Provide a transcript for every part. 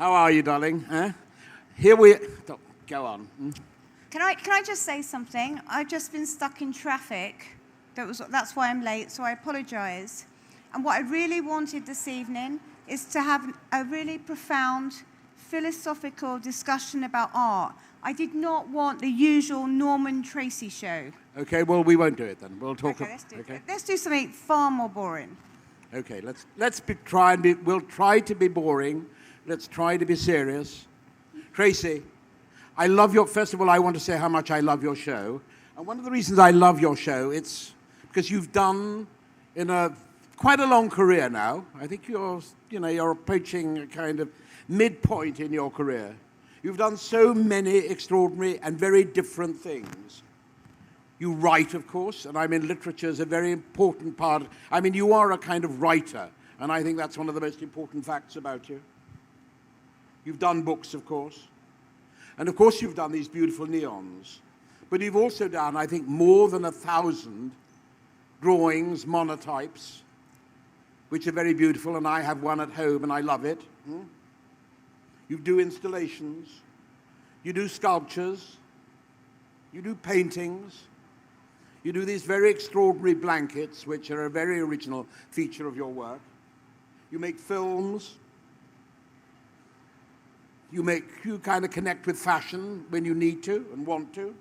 How are you, darling? Here we... Go on. Can I just say something? I've just been stuck in traffic. That's why I'm late, so I apologise. And what I really wanted this evening is to have a really profound philosophical discussion about art. I did not want the usual Norman Tracey show. Okay, well, we won't do it then. We'll talk... Okay, let's do something far more boring. Okay, we'll try to be boring. Let's try to be serious. Tracey, I love first of all, I want to say how much I love your show. And one of the reasons I love your show, it's because you've done quite a long career now. I think you're approaching a kind of midpoint in your career. You've done so many extraordinary and very different things. You write, of course, and literature is a very important part. You are a kind of writer, and I think that's one of the most important facts about you. You've done books, of course. And of course you've done these beautiful neons. But you've also done, I think, more than 1,000 drawings, monotypes, which are very beautiful, and I have one at home and I love it. You do installations, you do sculptures, you do paintings, you do these very extraordinary blankets, which are a very original feature of your work. You make films. You kind of connect with fashion when you need to and want to.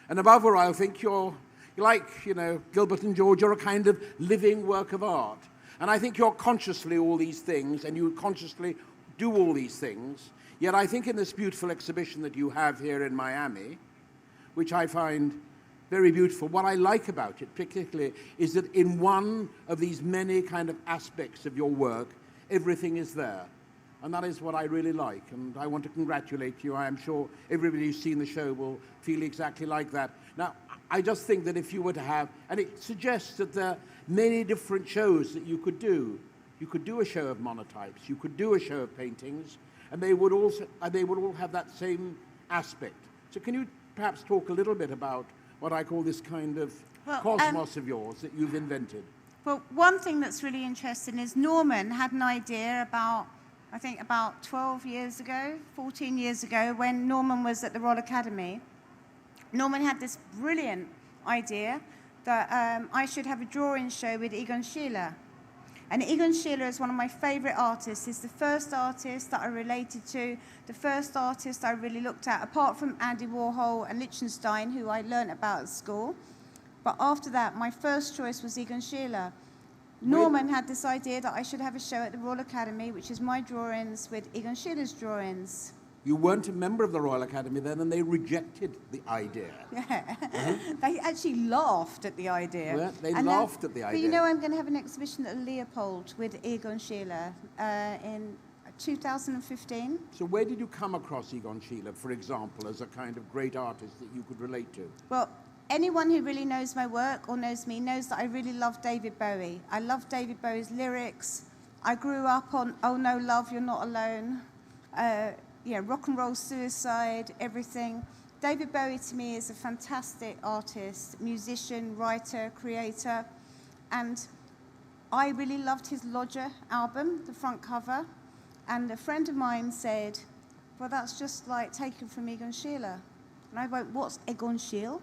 And above all, I think you're like, Gilbert and George, you're a kind of living work of art. And I think you're consciously all these things, and you consciously do all these things. Yet I think in this beautiful exhibition that you have here in Miami, which I find very beautiful, what I like about it particularly is that in one of these many kind of aspects of your work, everything is there. And that is what I really like, and I want to congratulate you. I am sure everybody who's seen the show will feel exactly like that. Now, I just think that if you were to have, and it suggests that there are many different shows that you could do. You could do a show of monotypes, you could do a show of paintings, and they would all have that same aspect. So can you perhaps talk a little bit about what I call this kind of cosmos of yours that you've invented? Well, one thing that's really interesting is Norman had an idea about 12 years ago, 14 years ago, when Norman was at the Royal Academy. Norman had this brilliant idea that I should have a drawing show with Egon Sheila. And Egon Sheila is one of my favourite artists. He's the first artist that I related to, the first artist I really looked at, apart from Andy Warhol and Lichtenstein, who I learnt about at school. But after that, my first choice was Egon Sheila. Norman had this idea that I should have a show at the Royal Academy, which is my drawings with Egon Schiller's drawings. You weren't a member of the Royal Academy then, and they rejected the idea. Yeah. They actually laughed at the idea. Well, they laughed at the idea. But I'm going to have an exhibition at Leopold with Egon Schiele in 2015. So where did you come across Egon Schiele, for example, as a kind of great artist that you could relate to? Well, anyone who really knows my work or knows me knows that I really love David Bowie. I love David Bowie's lyrics. I grew up on Oh No Love, You're Not Alone, rock and roll suicide, everything. David Bowie to me is a fantastic artist, musician, writer, creator, and I really loved his Lodger album, the front cover, and a friend of mine said, well, that's just like taken from Egon Schiele. And I went, what's Egon Schiele?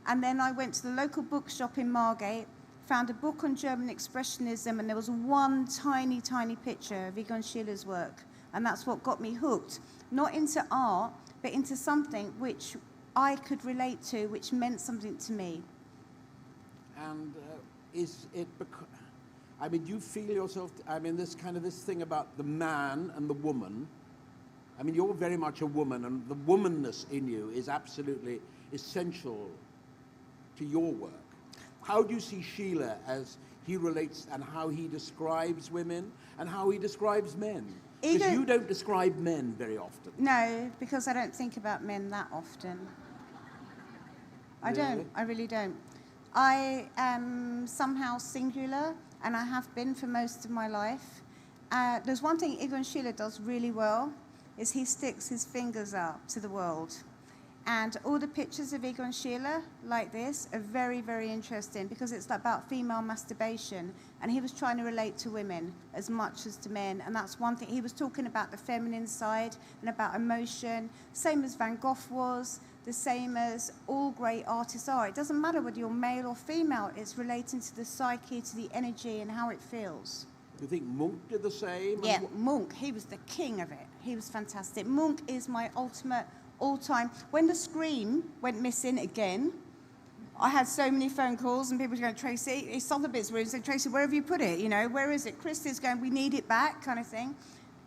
And then I went to the local bookshop in Margate, found a book on German Expressionism, and there was one tiny, tiny picture of Egon Schiller's work. And that's what got me hooked, not into art, but into something which I could relate to, which meant something to me. And is it because, do you feel yourself, this thing about the man and the woman, you're very much a woman, and the womanness in you is absolutely essential to your work. How do you see Sheila as he relates and how he describes women and how he describes men? Because you don't describe men very often. No, because I don't think about men that often. I don't. I really don't. I am somehow singular, and I have been for most of my life. There's one thing Egon Schiele does really well, is he sticks his fingers out to the world. And all the pictures of Edgar and Sheila, like this, are very, very interesting because it's about female masturbation. And he was trying to relate to women as much as to men. And that's one thing. He was talking about the feminine side and about emotion, same as Van Gogh was, the same as all great artists are. It doesn't matter whether you're male or female. It's relating to the psyche, to the energy, and how it feels. Do you think Munch did the same? Yeah, Munch, he was the king of it. He was fantastic. Munch is my ultimate all-time. When the Scream went missing again, I had so many phone calls and people were going, Tracey, it's Sotheby's room, said, Tracey, where have you put it? You know, where is it? Christy's going, we need it back, kind of thing.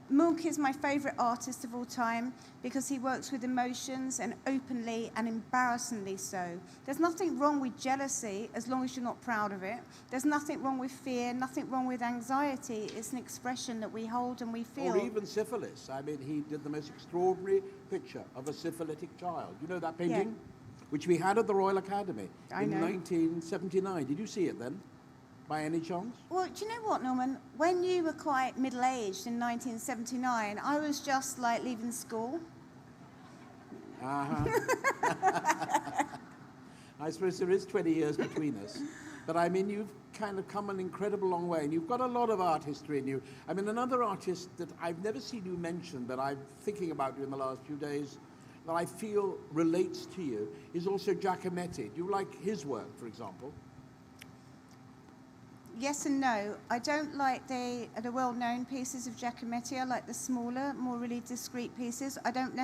Munch is my favourite artist of all time because he works with emotions and openly and embarrassingly so. There's nothing wrong with jealousy as long as you're not proud of it. There's nothing wrong with fear, nothing wrong with anxiety. It's an expression that we hold and we feel. Or even syphilis. I mean, he did the most extraordinary picture of a syphilitic child. You know that painting? Yeah. Which we had at the Royal Academy in 1979. Did you see it then? By any chance? Well, do you know what, Norman? When you were quite middle-aged in 1979, I was just like leaving school. I suppose there is 20 years between us. But I mean, you've kind of come an incredible long way, and you've got a lot of art history in you. I mean, another artist that I've never seen you mention, but I'm thinking about you in the last few days, that I feel relates to you, is also Giacometti. Do you like his work, for example? Yes and no. I don't like the well-known pieces of Giacometti. I like the smaller, more really discreet pieces. I don't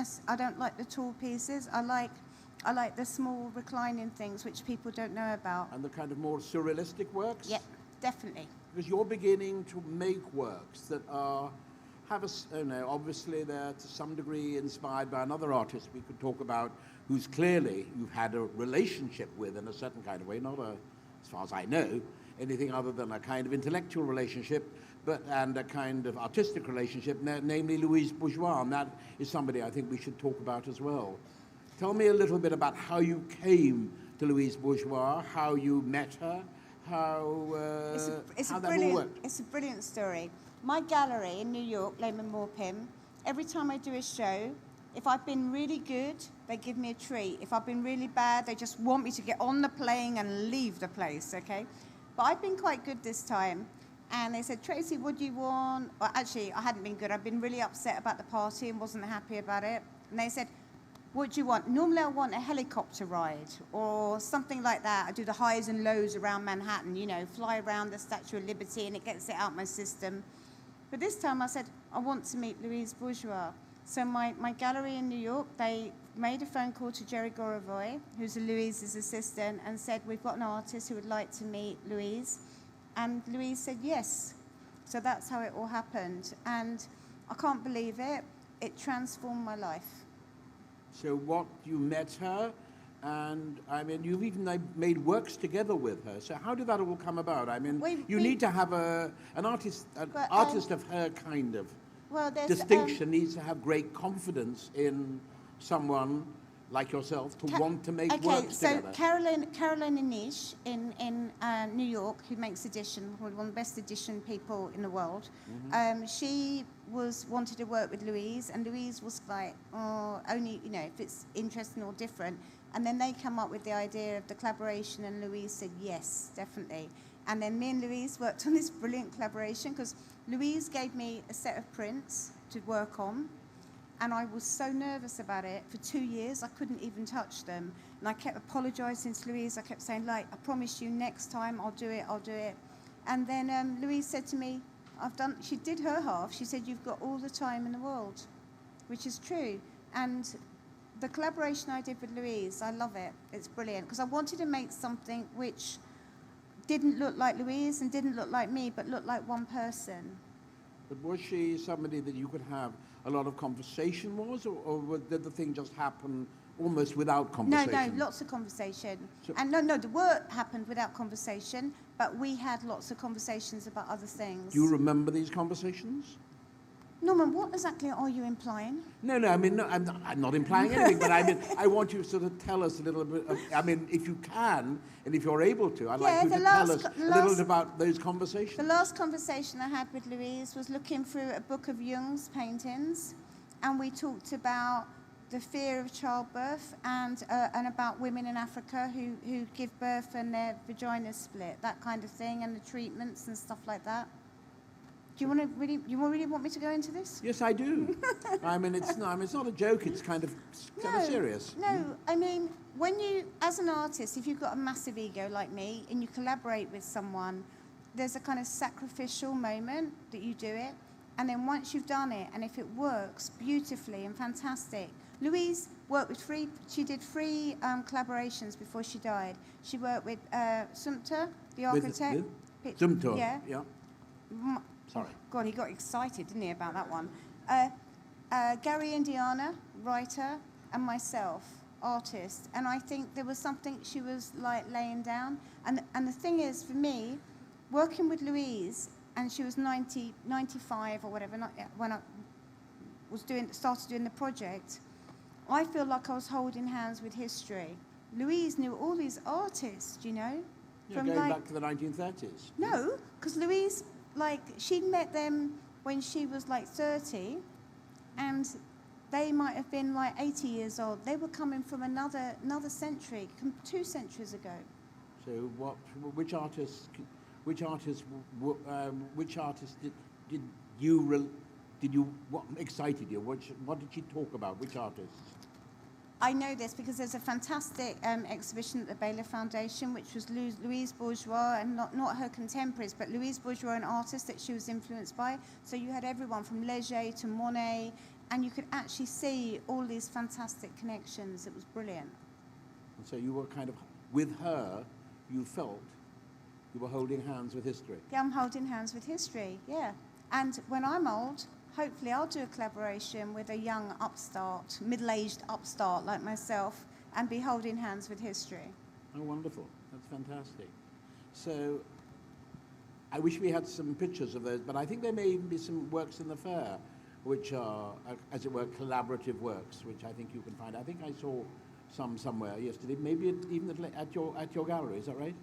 like the tall pieces. I like the small reclining things which people don't know about. And the kind of more surrealistic works? Yeah, definitely. Because you're beginning to make works that obviously they're to some degree inspired by another artist we could talk about, who's clearly you've had a relationship with in a certain kind of way, not as far as I know, anything other than a kind of intellectual relationship, and a kind of artistic relationship, namely Louise Bourgeois, and that is somebody I think we should talk about as well. Tell me a little bit about how you came to Louise Bourgeois, how you met her, how that all worked. It's a brilliant story. My gallery in New York, Lehman Morpin, every time I do a show, if I've been really good, they give me a treat. If I've been really bad, they just want me to get on the plane and leave the place, okay? But I've been quite good this time. And they said, Tracey, what do you want? Well, actually, I hadn't been good. I'd been really upset about the party and wasn't happy about it. And they said, what do you want? Normally, I want a helicopter ride or something like that. I do the highs and lows around Manhattan, you know, fly around the Statue of Liberty, and it gets it out my system. But this time I said, I want to meet Louise Bourgeois. So my gallery in New York, they made a phone call to Jerry Gorovoy, who's Louise's assistant, and said, we've got an artist who would like to meet Louise. And Louise said yes. So that's how it all happened. And I can't believe it. It transformed my life. So you met her, and I mean, you've even made works together with her. So how did that all come about? I mean, you need to have an artist of her kind of distinction needs to have great confidence in someone like yourself to want to make works together. So Caroline Anish in New York, who makes edition, one of the best edition people in the world, she wanted to work with Louise, and Louise was like, oh, only, you know, if it's interesting or different. And then they come up with the idea of the collaboration, and Louise said, yes, definitely. And then me and Louise worked on this brilliant collaboration, because Louise gave me a set of prints to work on, and I was so nervous about it. For 2 years, I couldn't even touch them. And I kept apologizing to Louise. I kept saying, like, I promise you next time I'll do it. And then Louise said to me, she did her half. She said, you've got all the time in the world, which is true. And the collaboration I did with Louise, I love it. It's brilliant, because I wanted to make something which didn't look like Louise and didn't look like me, but looked like one person. But was she somebody that you could have a lot of conversation with, or did the thing just happen almost without conversation? No, lots of conversation. And no, the work happened without conversation, but we had lots of conversations about other things. Do you remember these conversations? Norman, what exactly are you implying? No, I mean, no, I'm not implying anything, but I mean, I want you to sort of tell us a little bit, I mean, if you can, and if you're able to, I'd like you to tell us a little bit about those conversations. The last conversation I had with Louise was looking through a book of Jung's paintings, and we talked about the fear of childbirth and about women in Africa who give birth and their vaginas split, that kind of thing, and the treatments and stuff like that. Do you really want me to go into this? Yes, I do. I mean, it's not a joke. It's kind of serious. No, I mean, when you, as an artist, if you've got a massive ego like me and you collaborate with someone, there's a kind of sacrificial moment that you do it, and then once you've done it, and if it works beautifully and fantastic. Louise worked with she did three collaborations before she died. She worked with Sumter, the architect. Sumter, yeah. Sorry. God, he got excited, didn't he, about that one? Gary Indiana, writer, and myself, artist. And I think there was something she was like laying down. And the thing is, for me, working with Louise, and she was 95 or whatever, when I started doing the project, I feel like I was holding hands with history. Louise knew all these artists, you know? From going back to the 1930s. No, because Louise, like, she'd met them when she was like 30, and they might have been like 80 years old. They were coming from another century, 2 centuries ago. So which artists what excited you? What did she talk about? Which artists? I know this because there's a fantastic exhibition at the Baylor Foundation, which was Louise Bourgeois, and not her contemporaries, but Louise Bourgeois, an artist that she was influenced by. So you had everyone from Leger to Monet, and you could actually see all these fantastic connections. It was brilliant. And so you were kind of, with her, you felt you were holding hands with history. Yeah, I'm holding hands with history, yeah. And when I'm old, hopefully I'll do a collaboration with a young upstart, middle-aged upstart like myself, and be holding hands with history. Oh, wonderful. That's fantastic. So I wish we had some pictures of those, but I think there may even be some works in the fair which are, as it were, collaborative works, which I think you can find. I think I saw some somewhere yesterday, maybe even at your gallery. Is that right?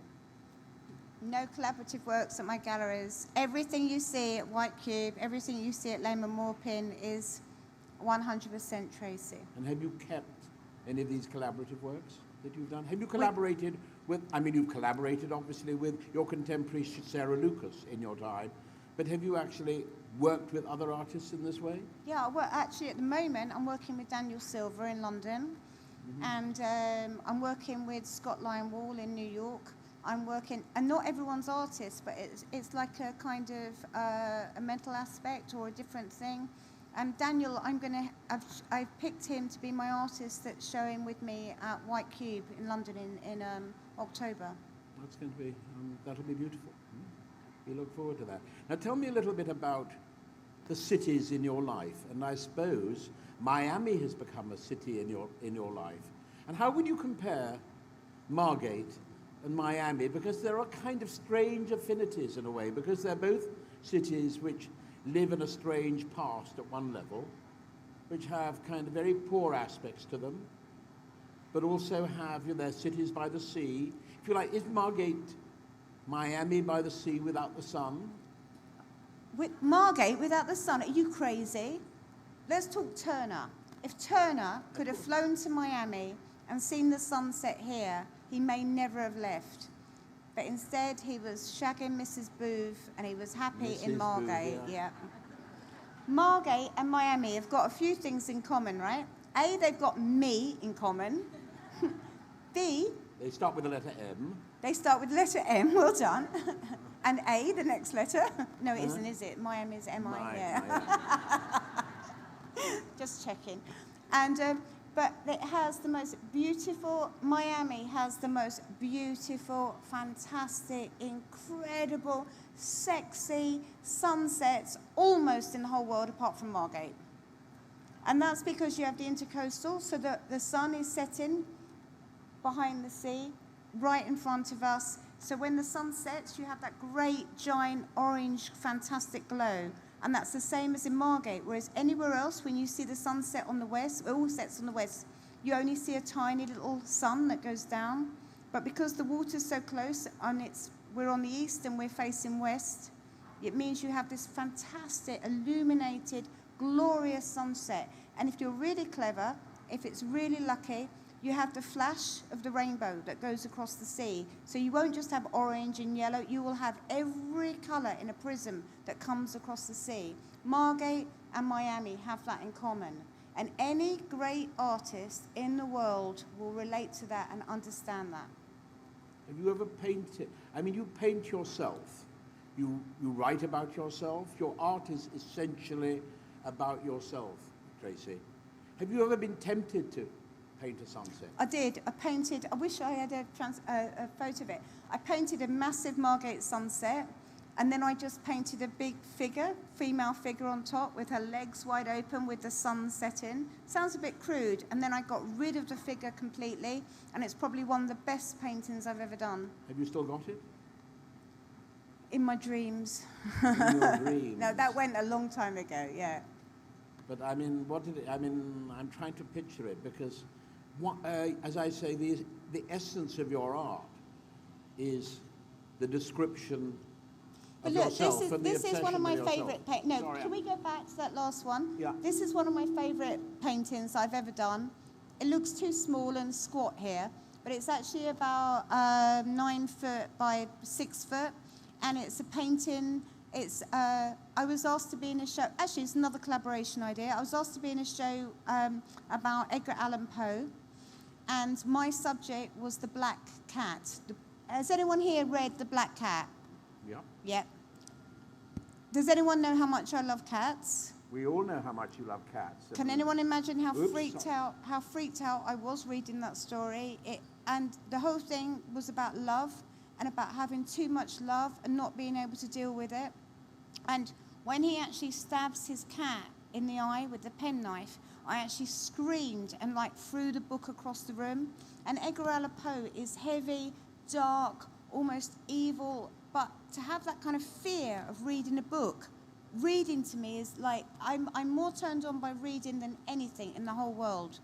No collaborative works at my galleries. Everything you see at White Cube, everything you see at Lehman Morpin is 100% Tracey. And have you kept any of these collaborative works that you've done? Have you collaborated you've collaborated obviously with your contemporary Sarah Lucas in your time, but have you actually worked with other artists in this way? Yeah, well, actually at the moment I'm working with Daniel Silver in London, and I'm working with Scott Lionwall in New York. I'm working, and not everyone's artist, but it's like a kind of a mental aspect or a different thing. And Daniel, I've picked him to be my artist that's showing with me at White Cube in London in October. That's going to be, that'll be beautiful. We look forward to that. Now tell me a little bit about the cities in your life, and I suppose Miami has become a city in your life. And how would you compare Margate and Miami, because there are kind of strange affinities in a way, because they're both cities which live in a strange past at one level, which have kind of very poor aspects to them, but also have, they're cities by the sea. If you like, is Margate Miami by the sea without the sun? With Margate without the sun? Are you crazy? Let's talk Turner. If Turner could have flown to Miami and seen the sunset here, he may never have left. But instead, he was shagging Mrs. Booth, and he was happy in Margate. Booth, yeah. Margate and Miami have got a few things in common, right? A, they've got me in common. B, they start with the letter M. They start with the letter M, well done. And A, the next letter. No, it isn't, is it? Miami's M-I, yeah. Just checking. And but it has the most beautiful, Miami has the most beautiful, fantastic, incredible, sexy sunsets almost in the whole world apart from Margate. And that's because you have the intercoastal, so that the sun is setting behind the sea, right in front of us. So when the sun sets, you have that great, giant, orange, fantastic glow. And that's the same as in Margate, whereas anywhere else, when you see the sunset on the west, it all sets on the west, you only see a tiny little sun that goes down. But because the water's so close, and we're on the east and we're facing west, it means you have this fantastic, illuminated, glorious sunset. And if you're really clever, if it's really lucky, you have the flash of the rainbow that goes across the sea. So you won't just have orange and yellow, you will have every colour in a prism that comes across the sea. Margate and Miami have that in common. And any great artist in the world will relate to that and understand that. Have you ever painted? I mean, you paint yourself. You write about yourself. Your art is essentially about yourself, Tracey. Have you ever been tempted to paint a sunset? I did. I painted, I wish I had a photo of it. I painted a massive Margate sunset, and then I just painted a big figure, female figure on top with her legs wide open with the sun setting. Sounds a bit crude, and then I got rid of the figure completely, and it's probably one of the best paintings I've ever done. Have you still got it? In my dreams. In your dreams? No, that went a long time ago, yeah. But I mean, I'm trying to picture it because, as I say, the essence of your art is the description of yourself. This is one of my favourite paintings. No, can we go back to that last one? Yeah. This is one of my favourite paintings I've ever done. It looks too small and squat here, but it's actually about 9 foot by 6 foot, and it's a painting. It's I was asked to be in a show. Actually, it's another collaboration idea. I was asked to be in a show about Edgar Allan Poe, and my subject was the black cat. Has anyone here read The Black Cat? Yeah. Yeah. Does anyone know how much I love cats? We all know how much you love cats. Can anyone imagine how freaked out I was reading that story? And the whole thing was about love and about having too much love and not being able to deal with it. And when he actually stabs his cat in the eye with the penknife, I actually screamed and threw the book across the room. And Edgar Allan Poe is heavy, dark, almost evil, but to have that kind of fear of reading a book, reading to me is I'm more turned on by reading than anything in the whole world.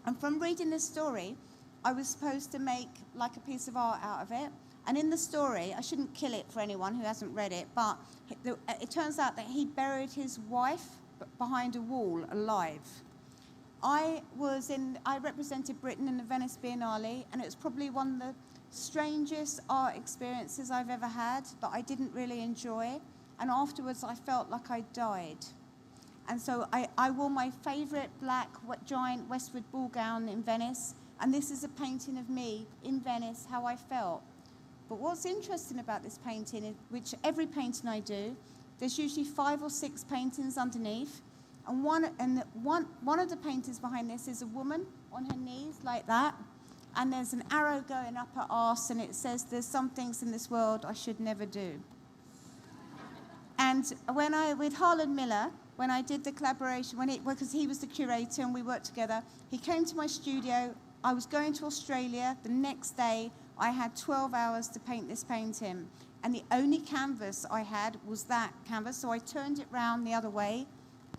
And from reading this story, I was supposed to make a piece of art out of it. And in the story, I shouldn't kill it for anyone who hasn't read it, but it turns out that he buried his wife behind a wall alive. I represented Britain in the Venice Biennale, and it was probably one of the strangest art experiences I've ever had that I didn't really enjoy. And afterwards, I felt like I died. And so I wore my favourite black giant Westwood ball gown in Venice, and this is a painting of me in Venice, how I felt. But what's interesting about this painting, which every painting I do, there's usually 5 or 6 paintings underneath, and one of the paintings behind this is a woman on her knees like that, and there's an arrow going up her arse, and it says, "There's some things in this world I should never do." And with Harlan Miller, when I did the collaboration, because he was the curator and we worked together, he came to my studio. I was going to Australia. The next day, I had 12 hours to paint this painting. And the only canvas I had was that canvas, so I turned it round the other way,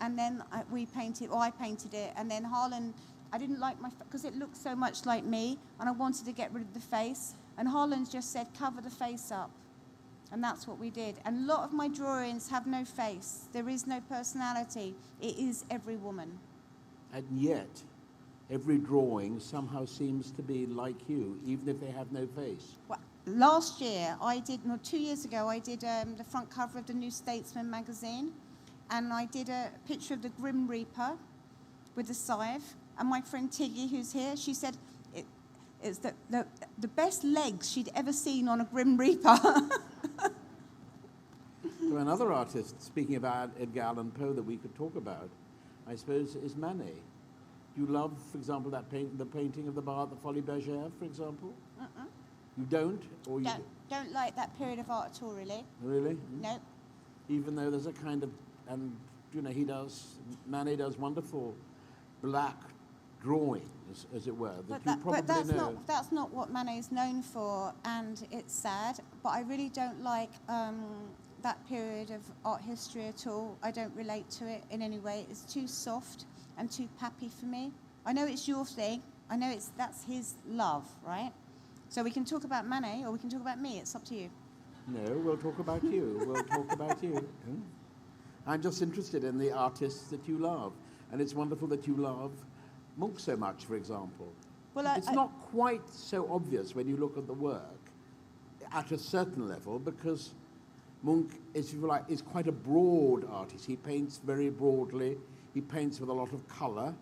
and then I painted it. And then Harlan, I didn't like because it looked so much like me, and I wanted to get rid of the face. And Harlan just said, "Cover the face up." And that's what we did. And a lot of my drawings have no face. There is no personality. It is every woman. And yet, every drawing somehow seems to be like you, even if they have no face. Well, 2 years ago, I did the front cover of the New Statesman magazine, and I did a picture of the Grim Reaper with a scythe. And my friend Tiggy, who's here, she said it's the best legs she'd ever seen on a Grim Reaper. So another artist, speaking about Edgar Allan Poe, that we could talk about, I suppose, is Manet. You love, for example, the painting of the Bar at the Folies Bergère, for example? You don't? Or you don't like that period of art at all, really. Really? No. Even though there's a kind of, and Manet does wonderful black drawings, as it were, that you probably know. That's not what Manet is known for, and it's sad, but I really don't like that period of art history at all. I don't relate to it in any way. It's too soft and too pappy for me. I know it's your thing. I know that's his love, right? So we can talk about Manet or we can talk about me. It's up to you. No, we'll talk about you. We'll talk about you. I'm just interested in the artists that you love. And it's wonderful that you love Munch so much, for example. Well, It's not quite so obvious when you look at the work at a certain level, because Munch is, if you like, is quite a broad artist. He paints very broadly. He paints with a lot of colour.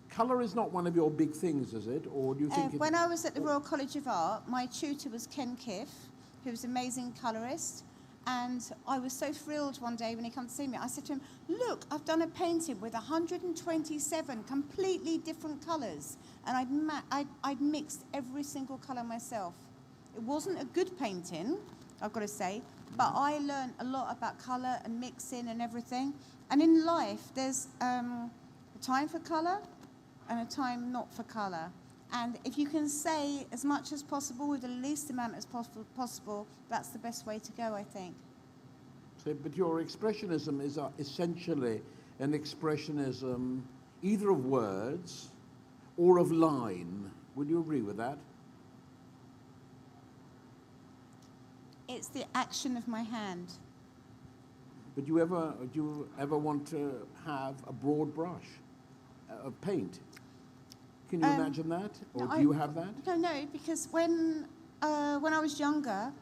Colour is not one of your big things, is it? Or do you think when I was at the Royal College of Art, my tutor was Ken Kiff, who was an amazing colourist. And I was so thrilled one day when he came to see me. I said to him, look, I've done a painting with 127 completely different colours. And I'd mixed every single colour myself. It wasn't a good painting, I've got to say, but I learned a lot about colour and mixing and everything. And in life, there's a time for colour and a time not for colour. And if you can say as much as possible with the least amount as possible, that's the best way to go, I think. So, but your expressionism is essentially an expressionism either of words or of line. Would you agree with that? It's the action of my hand. But do you ever want to have a broad brush of paint? Can you imagine that? Or do you have that? No, because when I was younger,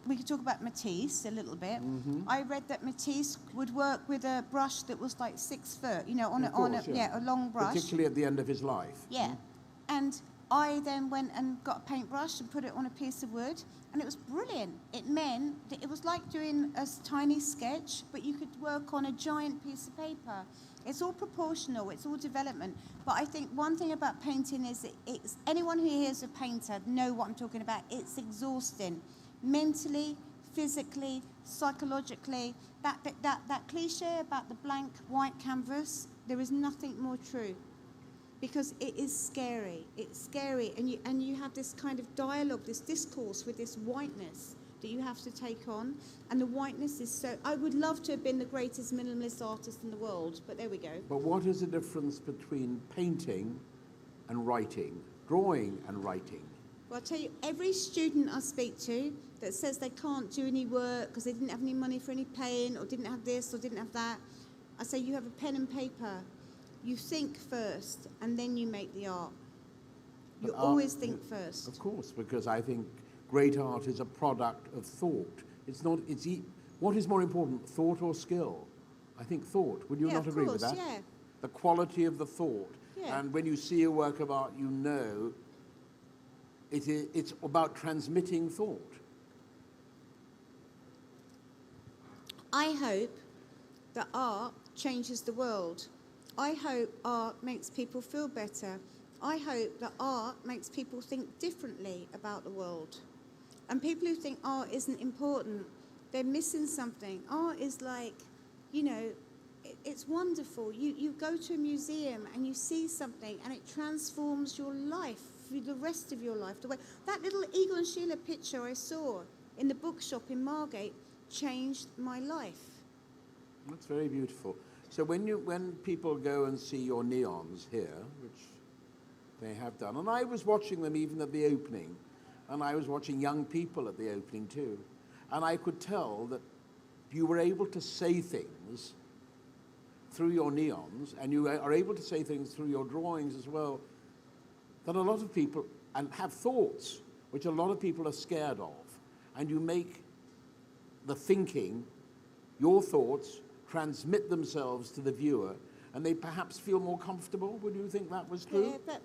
we could talk about Matisse a little bit. Mm-hmm. I read that Matisse would work with a brush that was like 6 foot, a long brush. Particularly at the end of his life. Yeah. And I then went and got a paintbrush and put it on a piece of wood, and it was brilliant. It meant that it was like doing a tiny sketch, but you could work on a giant piece of paper. It's all proportional, it's all development. But I think one thing about painting is it's anyone who hears a painter know what I'm talking about. It's exhausting, mentally, physically, psychologically. That cliche about the blank white canvas, there is nothing more true. Because it is scary. It's scary, and you have this kind of dialogue, this discourse with this whiteness that you have to take on, and the whiteness is so. I would love to have been the greatest minimalist artist in the world, but there we go. But what is the difference between painting and writing, drawing and writing? Well, I'll tell you, every student I speak to that says they can't do any work because they didn't have any money for any paint, or didn't have this, or didn't have that, I say you have a pen and paper. You think first, and then you make the art. You always think first. Of course, because I think great art is a product of thought. It's not. What is more important, thought or skill? I think thought. Would you not agree with that? Yeah. The quality of the thought. Yeah. And when you see a work of art, you know it's about transmitting thought. I hope that art changes the world. I hope art makes people feel better. I hope that art makes people think differently about the world. And people who think art isn't important, they're missing something. Art is like, it's wonderful. You go to a museum and you see something and it transforms your life for the rest of your life. That little Edgar and Sheila picture I saw in the bookshop in Margate changed my life. That's very beautiful. So when people go and see your neons here, which they have done, and I was watching them even at the opening, and I was watching young people at the opening too, and I could tell that you were able to say things through your neons, and you are able to say things through your drawings as well, that a lot of people and have thoughts which a lot of people are scared of, and you make the thinking, your thoughts, transmit themselves to the viewer, and they perhaps feel more comfortable. Would you think that was true? Yeah, but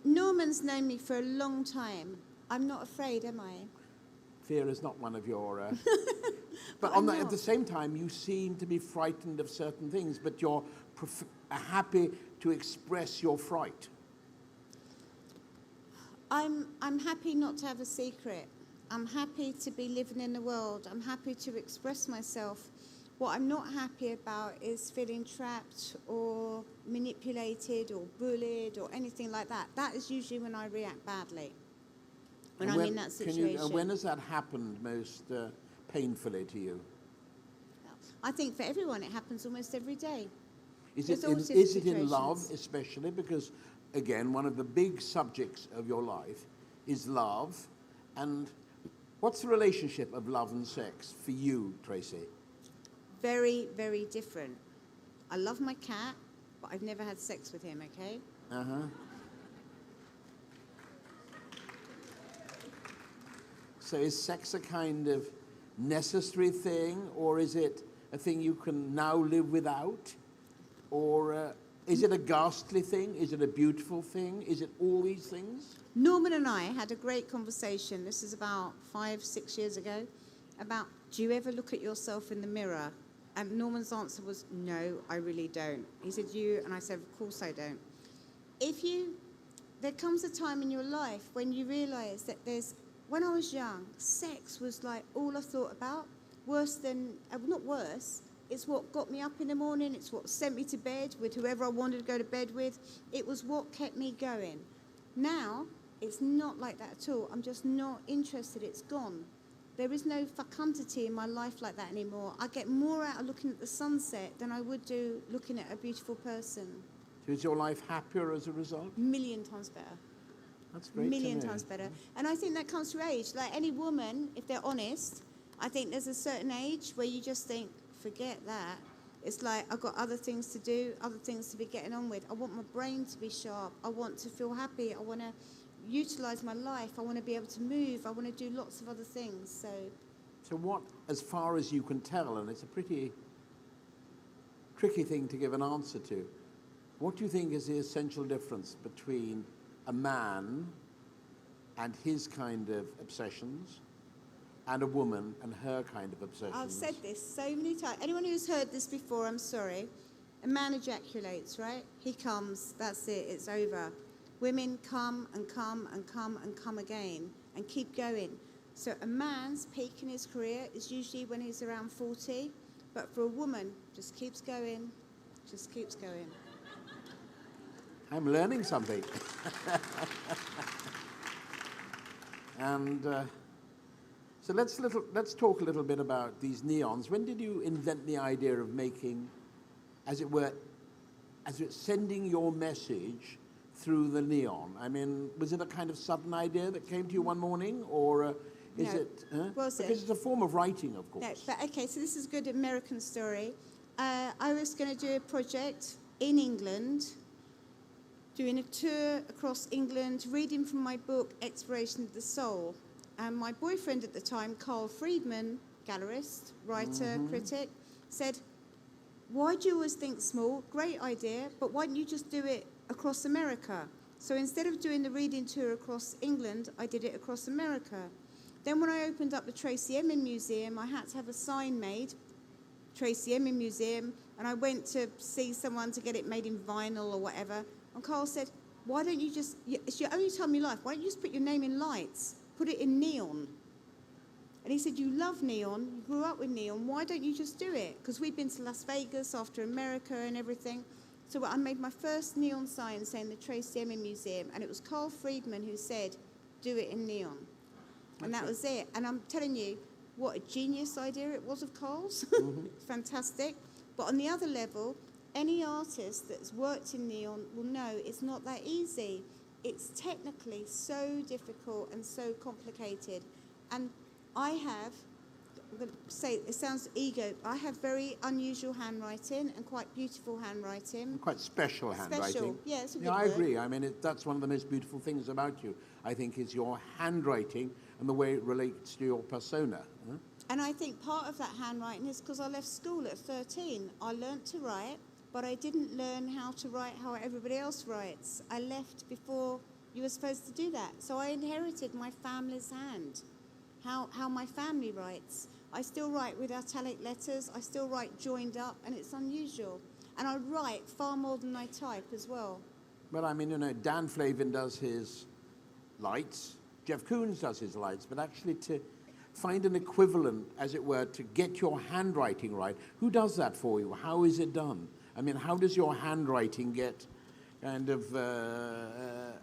Norman's known me for a long time. I'm not afraid, am I? Fear is not one of your... But at the same time, you seem to be frightened of certain things, but you're happy to express your fright. I'm happy not to have a secret. I'm happy to be living in the world. I'm happy to express myself. What I'm not happy about is feeling trapped or manipulated or bullied or anything like that. That is usually when I react badly, when I'm in that situation. When has that happened most painfully to you? I think for everyone it happens almost every day. Is it in love especially? Because, again, one of the big subjects of your life is love. And what's the relationship of love and sex for you, Tracey? Very, very different. I love my cat, but I've never had sex with him, okay? Uh-huh. So is sex a kind of necessary thing, or is it a thing you can now live without? Or is it a ghastly thing? Is it a beautiful thing? Is it all these things? Norman and I had a great conversation, this is about 5-6 years ago, about do you ever look at yourself in the mirror? And Norman's answer was, no, I really don't. He said, you? And I said, of course I don't. There comes a time in your life when you realise that when I was young, sex was like all I thought about, not worse, it's what got me up in the morning, it's what sent me to bed with whoever I wanted to go to bed with. It was what kept me going. Now, it's not like that at all. I'm just not interested, it's gone. There is no fecundity in my life like that anymore. I get more out of looking at the sunset than I would do looking at a beautiful person. So is your life happier as a result? Million times better. That's great. Million times better. And I think that comes through age. Like any woman, if they're honest, I think there's a certain age where you just think, forget that. It's like, I've got other things to do, other things to be getting on with. I want my brain to be sharp. I want to feel happy. I want to utilize my life. I want to be able to move. I want to do lots of other things. So what, as far as you can tell, and it's a pretty tricky thing to give an answer to, what do you think is the essential difference between a man and his kind of obsessions and a woman and her kind of obsessions? I've said this so many times. Anyone who's heard this before, I'm sorry. A man ejaculates, right? He comes, that's it, it's over. Women come and come and come and come again and keep going. So a man's peak in his career is usually when he's around 40, but for a woman, just keeps going, just keeps going. I'm learning something. And so let's talk a little bit about these neons. When did you invent the idea of making, as it were, sending your message through the neon? I mean, was it a kind of sudden idea that came to you one morning, or is No. it? Was because it? it's a form of writing, of course. No, but okay, so this is a good American story. I was going to do a project in England, doing a tour across England, reading from my book, Exploration of the Soul. And my boyfriend at the time, Carl Friedman, gallerist, writer, critic, said, why do you always think small? Great idea, but why don't you just do it across America? So instead of doing the reading tour across England, I did it across America. Then when I opened up the Tracey Emin Museum, I had to have a sign made, Tracey Emin Museum, and I went to see someone to get it made in vinyl or whatever. And Carl said, why don't you just, it's your only time in your life, why don't you just put your name in lights? Put it in neon. And he said, you love neon, you grew up with neon, why don't you just do it? Because we'd been to Las Vegas after America and everything. So I made my first neon sign saying the Tracey Emin Museum, and it was Carl Friedman who said, do it in neon. And that was it. And I'm telling you, what a genius idea it was of Carl's. Fantastic. But on the other level, any artist that's worked in neon will know it's not that easy. It's technically so difficult and so complicated. And I'm going to say, it sounds ego, I have very unusual handwriting and quite beautiful handwriting. Quite special handwriting. Special, yeah, it's a good I word. agree. I mean, that's one of the most beautiful things about you, I think, is your handwriting and the way it relates to your persona. And I think part of that handwriting is because I left school at 13. I learnt to write, but I didn't learn how to write how everybody else writes. I left before you were supposed to do that. So I inherited my family's hand, how my family writes. I still write with italic letters. I still write joined up, and it's unusual. And I write far more than I type as well. Well, I mean, Dan Flavin does his lights. Jeff Koons does his lights. But actually to find an equivalent, as it were, to get your handwriting right, who does that for you? How is it done? I mean, how does your handwriting get kind of,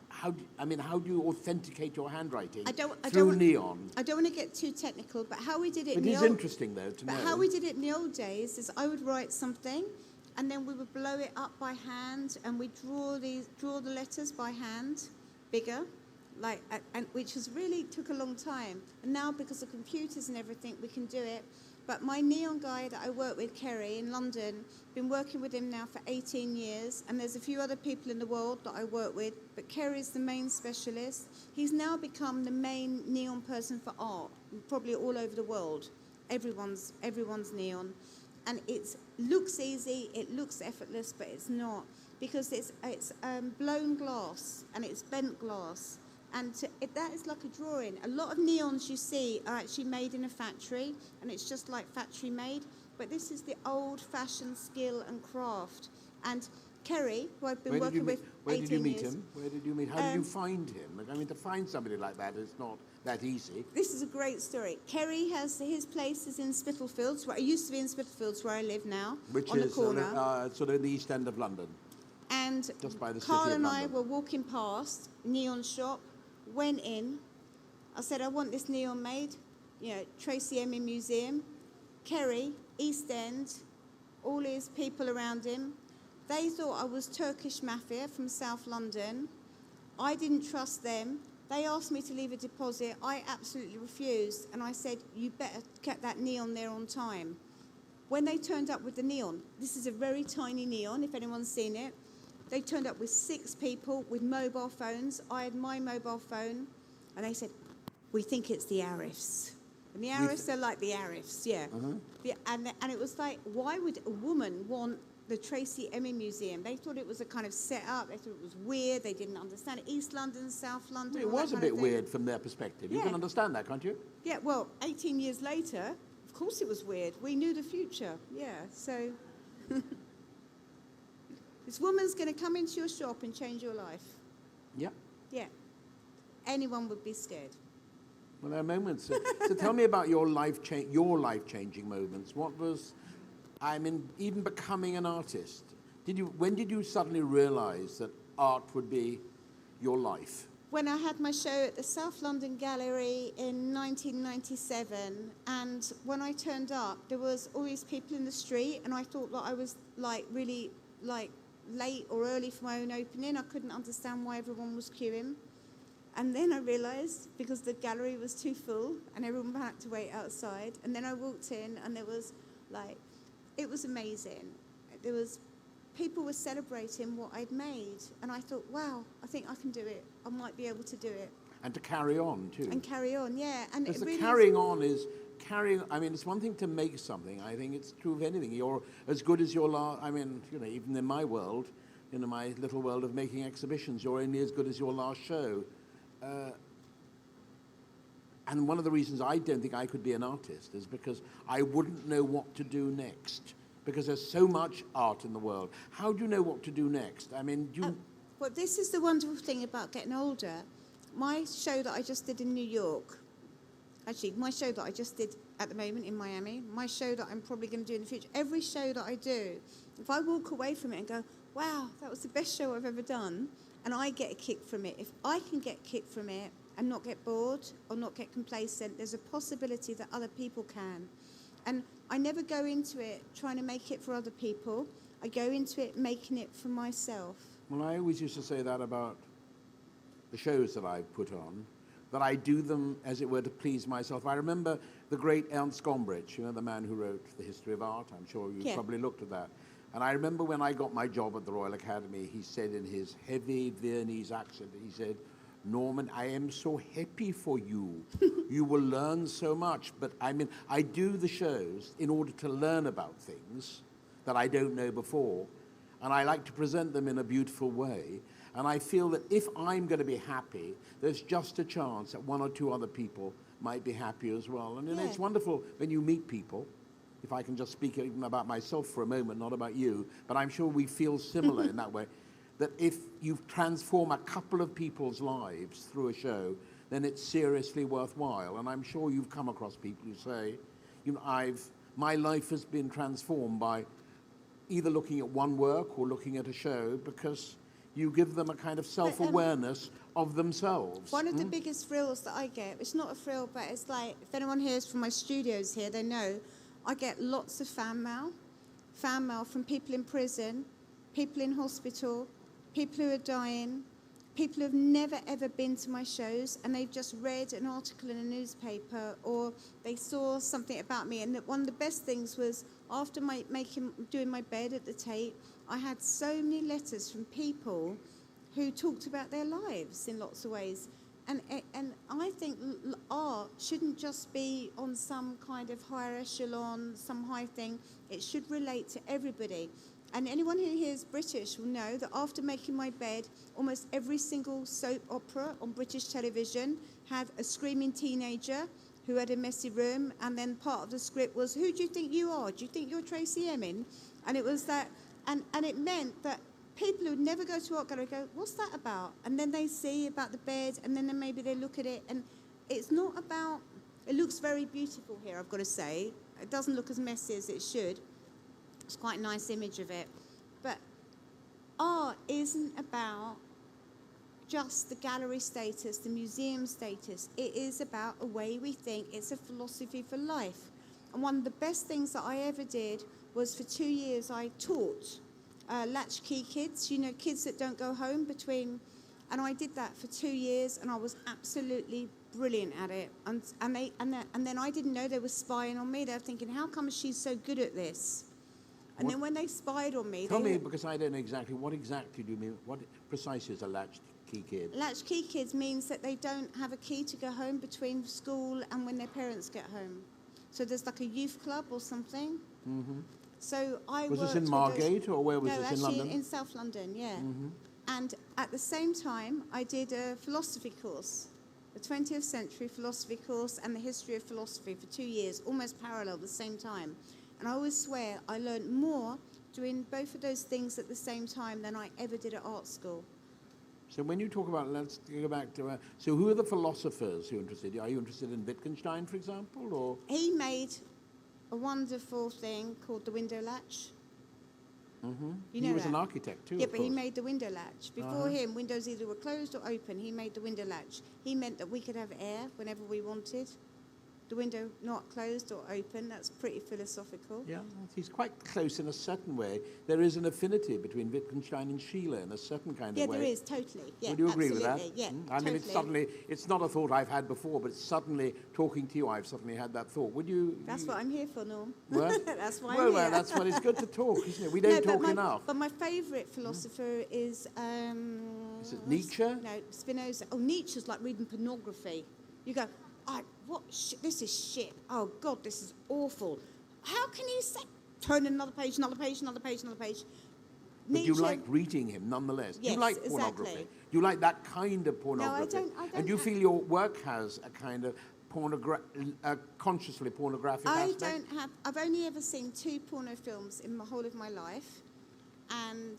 how do you authenticate your handwriting through neon? I don't want to get too technical, but how we did it It is interesting, though, to know. But how we did it in the old days is I would write something, and then we would blow it up by hand, and we draw the letters by hand, bigger, and which really took a long time. And now, because of computers and everything, we can do it. But my neon guy that I work with, Kerry, in London, been working with him now for 18 years, and there's a few other people in the world that I work with, but Kerry's the main specialist. He's now become the main neon person for art, probably all over the world. Everyone's neon. And it looks easy, it looks effortless, but it's not, because it's blown glass, and it's bent glass. And that is like a drawing. A lot of neons you see are actually made in a factory, and it's just like factory made. But this is the old-fashioned skill and craft. And Kerry, who I've been working with 18 years... Where did you meet him? Where did you meet? How did you find him? I mean, to find somebody like that is not that easy. This is a great story. Kerry has his place is in Spitalfields, where I used to be in Spitalfields, where I live now, which on is the corner. Sort of in the East End of London. And just by the Carl city of and I London. were walking past, neon shop, went in. I said, I want this neon made, Tracey Emin Museum. Kerry, East End, all his people around him. They thought I was Turkish mafia from South London. I didn't trust them. They asked me to leave a deposit. I absolutely refused. And I said, you better get that neon there on time. When they turned up with the neon, this is a very tiny neon, if anyone's seen it. They turned up with 6 people with mobile phones. I had my mobile phone. And they said, we think it's the Arifs. And the Arifs are like the Arifs, yeah. And it was like, why would a woman want the Tracey Emin Museum? They thought it was a kind of set-up. They thought it was weird. They didn't understand it. East London, South London. It was a bit weird from their perspective. You can understand that, can't you? Yeah, well, 18 years later, of course it was weird. We knew the future, so... This woman's going to come into your shop and change your life. Yeah. Yeah. Anyone would be scared. Well, there are moments. So tell me about your life-changing moments. What was, even becoming an artist? When did you suddenly realise that art would be your life? When I had my show at the South London Gallery in 1997, and when I turned up, there was all these people in the street, and I thought that I was really late or early for my own opening. I couldn't understand why everyone was queuing. And then I realised, because the gallery was too full and everyone had to wait outside, and then I walked in and there was it was amazing. People were celebrating what I'd made, and I thought, wow, I think I can do it. I might be able to do it. And to carry on, too. And carry on, yeah. And because it really carrying on is carrying. It's one thing to make something. I think it's true of anything. You're as good as your last. Even in my world, my little world of making exhibitions, you're only as good as your last show. And one of the reasons I don't think I could be an artist is because I wouldn't know what to do next. Because there's so much art in the world. How do you know what to do next? Well, this is the wonderful thing about getting older. My show that I just did in New York, actually, my show that I just did at the moment in Miami, my show that I'm probably going to do in the future, every show that I do, if I walk away from it and go, wow, that was the best show I've ever done, and I get a kick from it, if I can get a kick from it and not get bored or not get complacent, there's a possibility that other people can. And I never go into it trying to make it for other people. I go into it making it for myself. Well, I always used to say that about the shows that I put on, that I do them, as it were, to please myself. I remember the great Ernst Gombrich, the man who wrote The History of Art. I'm sure you've probably looked at that. And I remember when I got my job at the Royal Academy, he said in his heavy Viennese accent, he said, Norman, I am so happy for you. You will learn so much. But I do the shows in order to learn about things that I don't know before. And I like to present them in a beautiful way. And I feel that if I'm going to be happy, there's just a chance that one or two other people might be happy as well. And it's wonderful when you meet people. If I can just speak even about myself for a moment, not about you, but I'm sure we feel similar in that way. That if you transform a couple of people's lives through a show, then it's seriously worthwhile. And I'm sure you've come across people who say, my life has been transformed by either looking at one work or looking at a show, because you give them a kind of self-awareness of themselves. One of the biggest thrills that I get, it's not a thrill, but it's like, if anyone here is from my studios here, they know, I get lots of fan mail from people in prison, people in hospital, people who are dying, people have never ever been to my shows, and they've just read an article in a newspaper, or they saw something about me. And one of the best things was, after doing my bed at the Tate, I had so many letters from people who talked about their lives in lots of ways. And I think art shouldn't just be on some kind of higher echelon, some high thing. It should relate to everybody. And anyone who hears British will know that after making my bed, almost every single soap opera on British television had a screaming teenager who had a messy room, and then part of the script was, who do you think you are? Do you think you're Tracey Emin? And it was that, and it meant that people who never go to art gallery go, what's that about? And then they see about the bed, and then maybe they look at it, and it's not about, it looks very beautiful here, I've got to say. It doesn't look as messy as it should. It's quite a nice image of it. But art isn't about just the gallery status, the museum status. It is about a way we think. It's a philosophy for life. And one of the best things that I ever did was, for 2 years, I taught latchkey kids, you know, kids that don't go home between, and I did that for 2 years, and I was absolutely brilliant at it. And then I didn't know they were spying on me. They were thinking, how come she's so good at this? And then when they spied on me... Tell me, because I don't know exactly, what exactly do you mean? What precisely is a latchkey kid? Latchkey kids means that they don't have a key to go home between school and when their parents get home. So there's like a youth club or something. Mm-hmm. So I was this in Margate, or where was this, in London? In South London, yeah. Mm-hmm. And at the same time, I did a philosophy course, a 20th century philosophy course and the history of philosophy for 2 years, almost parallel at the same time. And I always swear I learned more doing both of those things at the same time than I ever did at art school. So when you talk about, let's go back to, so who are the philosophers who are interested? Are you interested in Wittgenstein, for example, or? He made a wonderful thing called the window latch. Mm-hmm. You know he was that? an architect too. Yeah, of but course. he made the window latch. Before him, windows either were closed or open. He made the window latch. He meant that we could have air whenever we wanted. The window not closed or open. That's pretty philosophical. Yeah, he's quite close in a certain way. There is an affinity between Wittgenstein and Sheila in a certain kind of way. Yeah, there is, totally. Yeah, would you agree with that? Yeah, I mean, it's not a thought I've had before, but suddenly, talking to you, I've suddenly had that thought. Would you? That's what I'm here for, Norm. What? That's why I'm here. here. That's what it's good to talk, isn't it? We don't talk enough. But my favourite philosopher is... is it Nietzsche? No, Spinoza. Oh, Nietzsche's like reading pornography. You go... what shit? This is shit. Oh, God, this is awful. How can you say... Turn another page, another page, another page, another page. But Nietzsche, you like reading him, nonetheless. Yes, you like pornography. Exactly. You like that kind of pornography. No, I don't and you feel your work has a kind of consciously pornographic aspect? I've only ever seen 2 porno films in the whole of my life. And...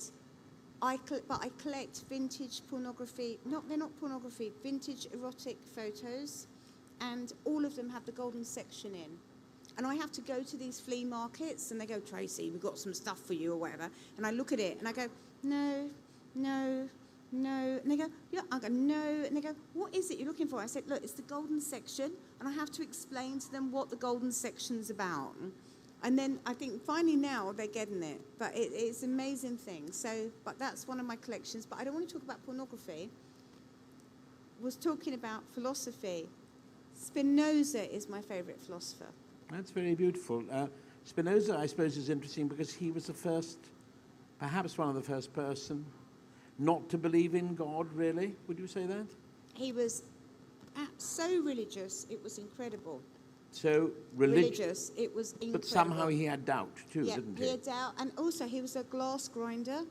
but I collect vintage pornography. They're not pornography. Vintage erotic photos. And all of them have the golden section in. And I have to go to these flea markets, and they go, Tracey, we've got some stuff for you, or whatever. And I look at it, and I go, no, no, no. And they go, yeah. I go, no. And they go, what is it you're looking for? I said, look, it's the golden section, and I have to explain to them what the golden section's about. And then I think finally now they're getting it. But it's an amazing thing. So, but that's one of my collections. But I don't want to talk about pornography. I was talking about philosophy. Spinoza is my favourite philosopher. That's very beautiful. Spinoza, I suppose, is interesting because he was the first, perhaps one of the first person not to believe in God, really. Would you say that? He was so religious, it was incredible. So religious, it was incredible. But somehow he had doubt too, didn't he? He had doubt, and also he was a glass grinder.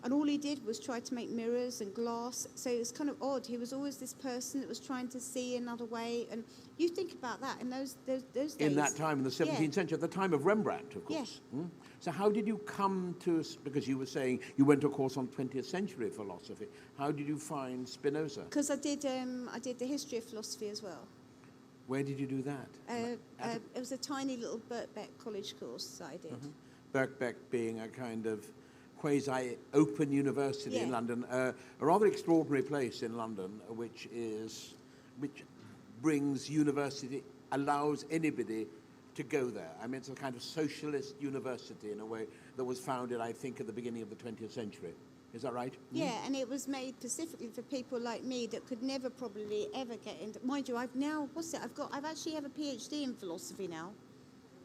And all he did was try to make mirrors and glass. So it was kind of odd. He was always this person that was trying to see another way. And you think about that in those days. In that time, in the 17th century, at the time of Rembrandt, of course. Yeah. So how did you come to, because you were saying you went to a course on 20th century philosophy. How did you find Spinoza? Because I did the history of philosophy as well. Where did you do that? It was a tiny little Birkbeck college course that I did. Birkbeck being a kind of quasi-open university in London, a rather extraordinary place in London, which brings university, allows anybody to go there. I mean, it's a kind of socialist university in a way that was founded, I think, at the beginning of the 20th century. Is that right? Yeah, and it was made specifically for people like me that could never probably ever get into. Mind you, I've now I've actually have a PhD in philosophy now.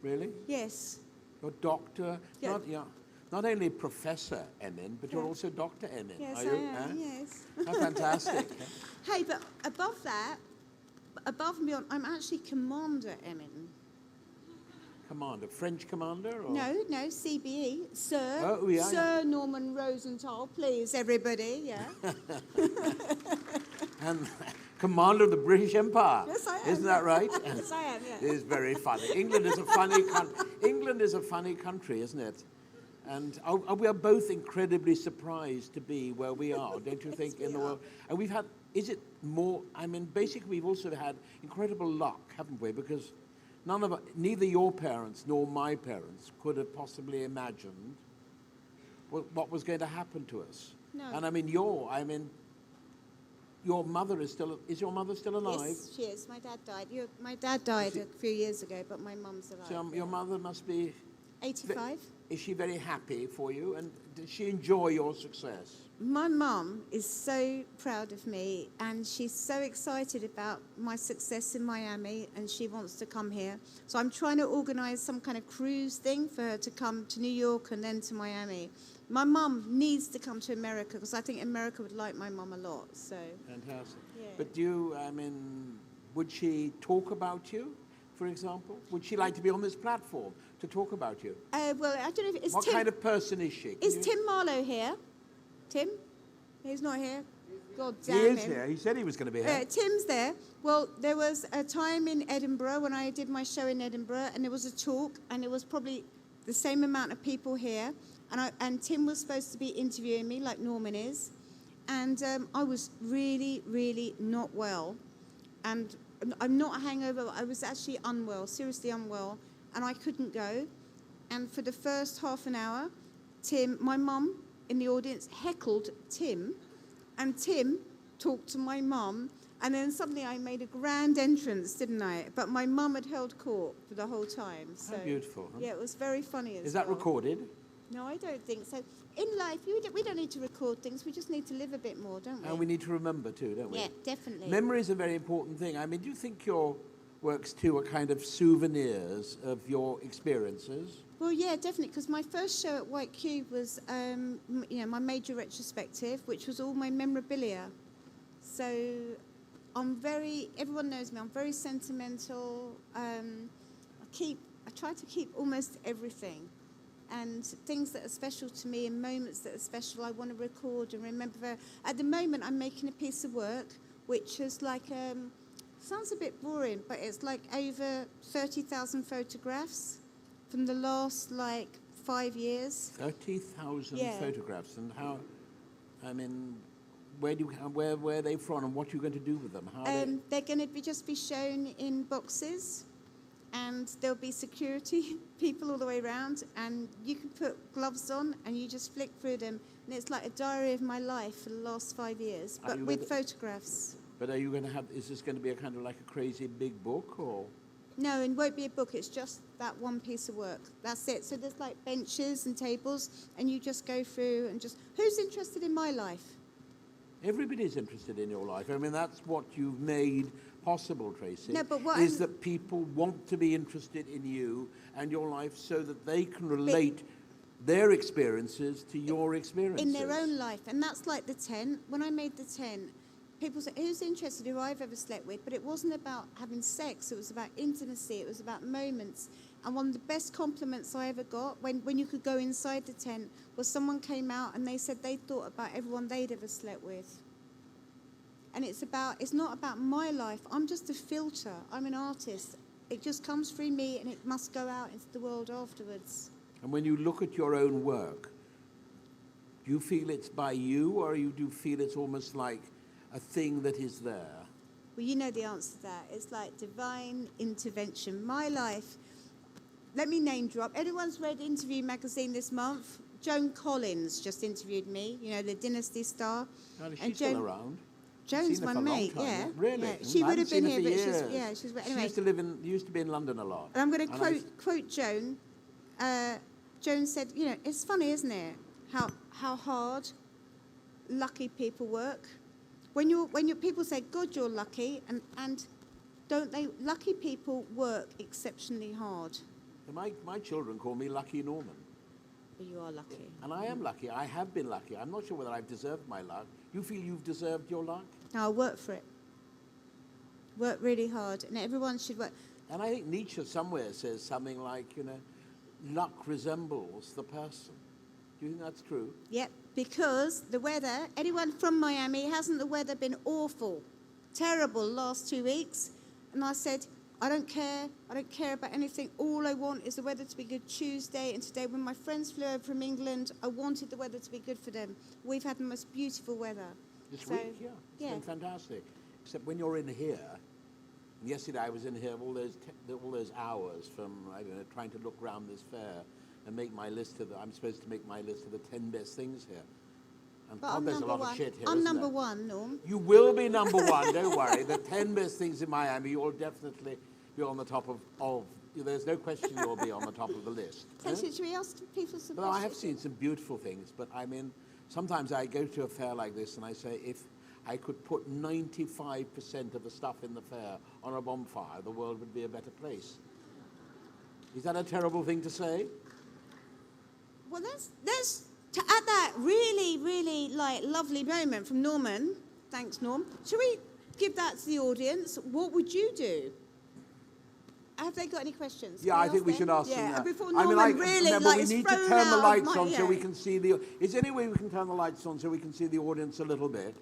Really? Yes. You're Doctor, Yeah. not only Professor Emin, but you're Yeah. also Dr. Emin. Yes, are I you? am. Yes. How fantastic. Hey, but above that, above and beyond, I'm actually Commander Emin. Commander, French commander? Or? No, CBE, Sir. Oh, yeah, Sir Norman Rosenthal, please, everybody, yeah. And commander of the British Empire. Yes, I am. Isn't that right? Yes, I am, yeah. It is very funny. England is a funny country. England is a funny country, isn't it? And we are both incredibly surprised to be where we are, don't you think, in the world? And we've had, is it more, I mean, basically we've also had incredible luck, haven't we? Because neither your parents nor my parents could have possibly imagined what was going to happen to us. No. And I mean, your mother is your mother still alive? Yes, she is. My dad died. My dad died a few years ago, but my mum's alive. So your mother must be 85. Is she very happy for you? And did she enjoy your success? My mum is so proud of me, and she's so excited about my success in Miami, and she wants to come here. So I'm trying to organise some kind of cruise thing for her to come to New York and then to Miami. My mum needs to come to America because I think America would like my mum a lot. So Fantastic. Yeah. But would she talk about you, for example? Would she like to be on this platform to talk about you? Well, I don't know if it's What Tim. kind of person is she? Is Tim Marlowe here? Tim? He's not here. God He damn is him. here. He said he was going to be here. Tim's there. Well, there was a time in Edinburgh when I did my show in Edinburgh, and there was a talk, and it was probably the same amount of people here, and Tim was supposed to be interviewing me like Norman is, and I was really, really not well, and I'm not a hangover. I was actually unwell, seriously unwell, and I couldn't go. And for the first half an hour, Tim, my mum in the audience, heckled Tim, and Tim talked to my mum, and then suddenly I made a grand entrance, didn't I? But my mum had held court for the whole time. So, How beautiful. Huh? Yeah, it was very funny as Is that well. recorded? No, I don't think so. In life, we don't need to record things. We just need to live a bit more, don't we? And we need to remember too, don't we? Yeah, definitely. Memory is a very important thing. I mean, do you think your works too are kind of souvenirs of your experiences? Well, yeah, definitely, because my first show at White Cube was, my major retrospective, which was all my memorabilia. So everyone knows me, I'm very sentimental. I try to keep almost everything. And things that are special to me and moments that are special, I want to record and remember. At the moment, I'm making a piece of work, which is like, sounds a bit boring, but it's like over 30,000 photographs from the last, 5 years. 30,000 Yeah. photographs. And how, I mean, where are they from and what are you going to do with them? How They're going to just be shown in boxes, and there'll be security people all the way around, and you can put gloves on and you just flick through them, and it's like a diary of my life for the last 5 years, but with photographs. But are you going to is this going to be a kind of like a crazy big book or? No, it won't be a book, it's just that one piece of work. That's it. So there's like benches and tables, and you just go through and just, who's interested in my life? Everybody's interested in your life. I mean, that's what you've made possible, Tracey. No, but that people want to be interested in you and your life so that they can relate their experiences to your experiences. In their own life. And that's like the tent. When I made the tent, people say, who's interested who I've ever slept with? But it wasn't about having sex. It was about intimacy. It was about moments. And one of the best compliments I ever got when you could go inside the tent was someone came out and they said they thought about everyone they'd ever slept with. And it's not about my life. I'm just a filter. I'm an artist. It just comes through me and it must go out into the world afterwards. And when you look at your own work, do you feel it's by you, or do you feel it's almost like a thing that is there? Well, you know the answer to that. It's like divine intervention. My life, let me name drop. Everyone's read Interview magazine this month. Joan Collins just interviewed me, the Dynasty star. Oh, is she still around? Joan's my mate, yeah. Really? Yeah. She would have been here, but she's anyway. She used to be in London a lot. And I'm going to quote Joan. Joan said, it's funny, isn't it? How hard lucky people work. When you people say, God, you're lucky, and don't they? Lucky people work exceptionally hard. My children call me Lucky Norman. But you are lucky. And I am lucky. I have been lucky. I'm not sure whether I've deserved my luck. You feel you've deserved your luck? Now, work for it. Work really hard, and everyone should work. And I think Nietzsche somewhere says something like, luck resembles the person. Do you think that's true? Yep, because the weather, anyone from Miami, hasn't the weather been awful, terrible last 2 weeks? And I said, I don't care about anything. All I want is the weather to be good Tuesday and today. When my friends flew over from England, I wanted the weather to be good for them. We've had the most beautiful weather. This week, yeah. It's been fantastic. Except when you're in here, and yesterday I was in here all those hours from, trying to look around this fair and make my list I'm supposed to make my list of the 10 best things here. And God, there's a lot of shit here, I'm isn't number there? one, Norm. You will be number one, don't worry. The 10 best things in Miami, you'll definitely be on the top of there's no question you'll be on the top of the list. Should we ask people some Well, I have questions? seen some beautiful things, but I mean, sometimes I go to a fair like this and I say, if I could put 95% of the stuff in the fair on a bonfire, the world would be a better place. Is that a terrible thing to say? Well, let's at that really, really lovely moment from Norman. Thanks, Norm. Shall we give that to the audience? What would you do? Have they got any questions? Yeah, I think we should ask them that. Before Norman remember, we need to turn the lights on so we can. can see the... Is there any way we can turn the lights on so we can see the audience a little bit?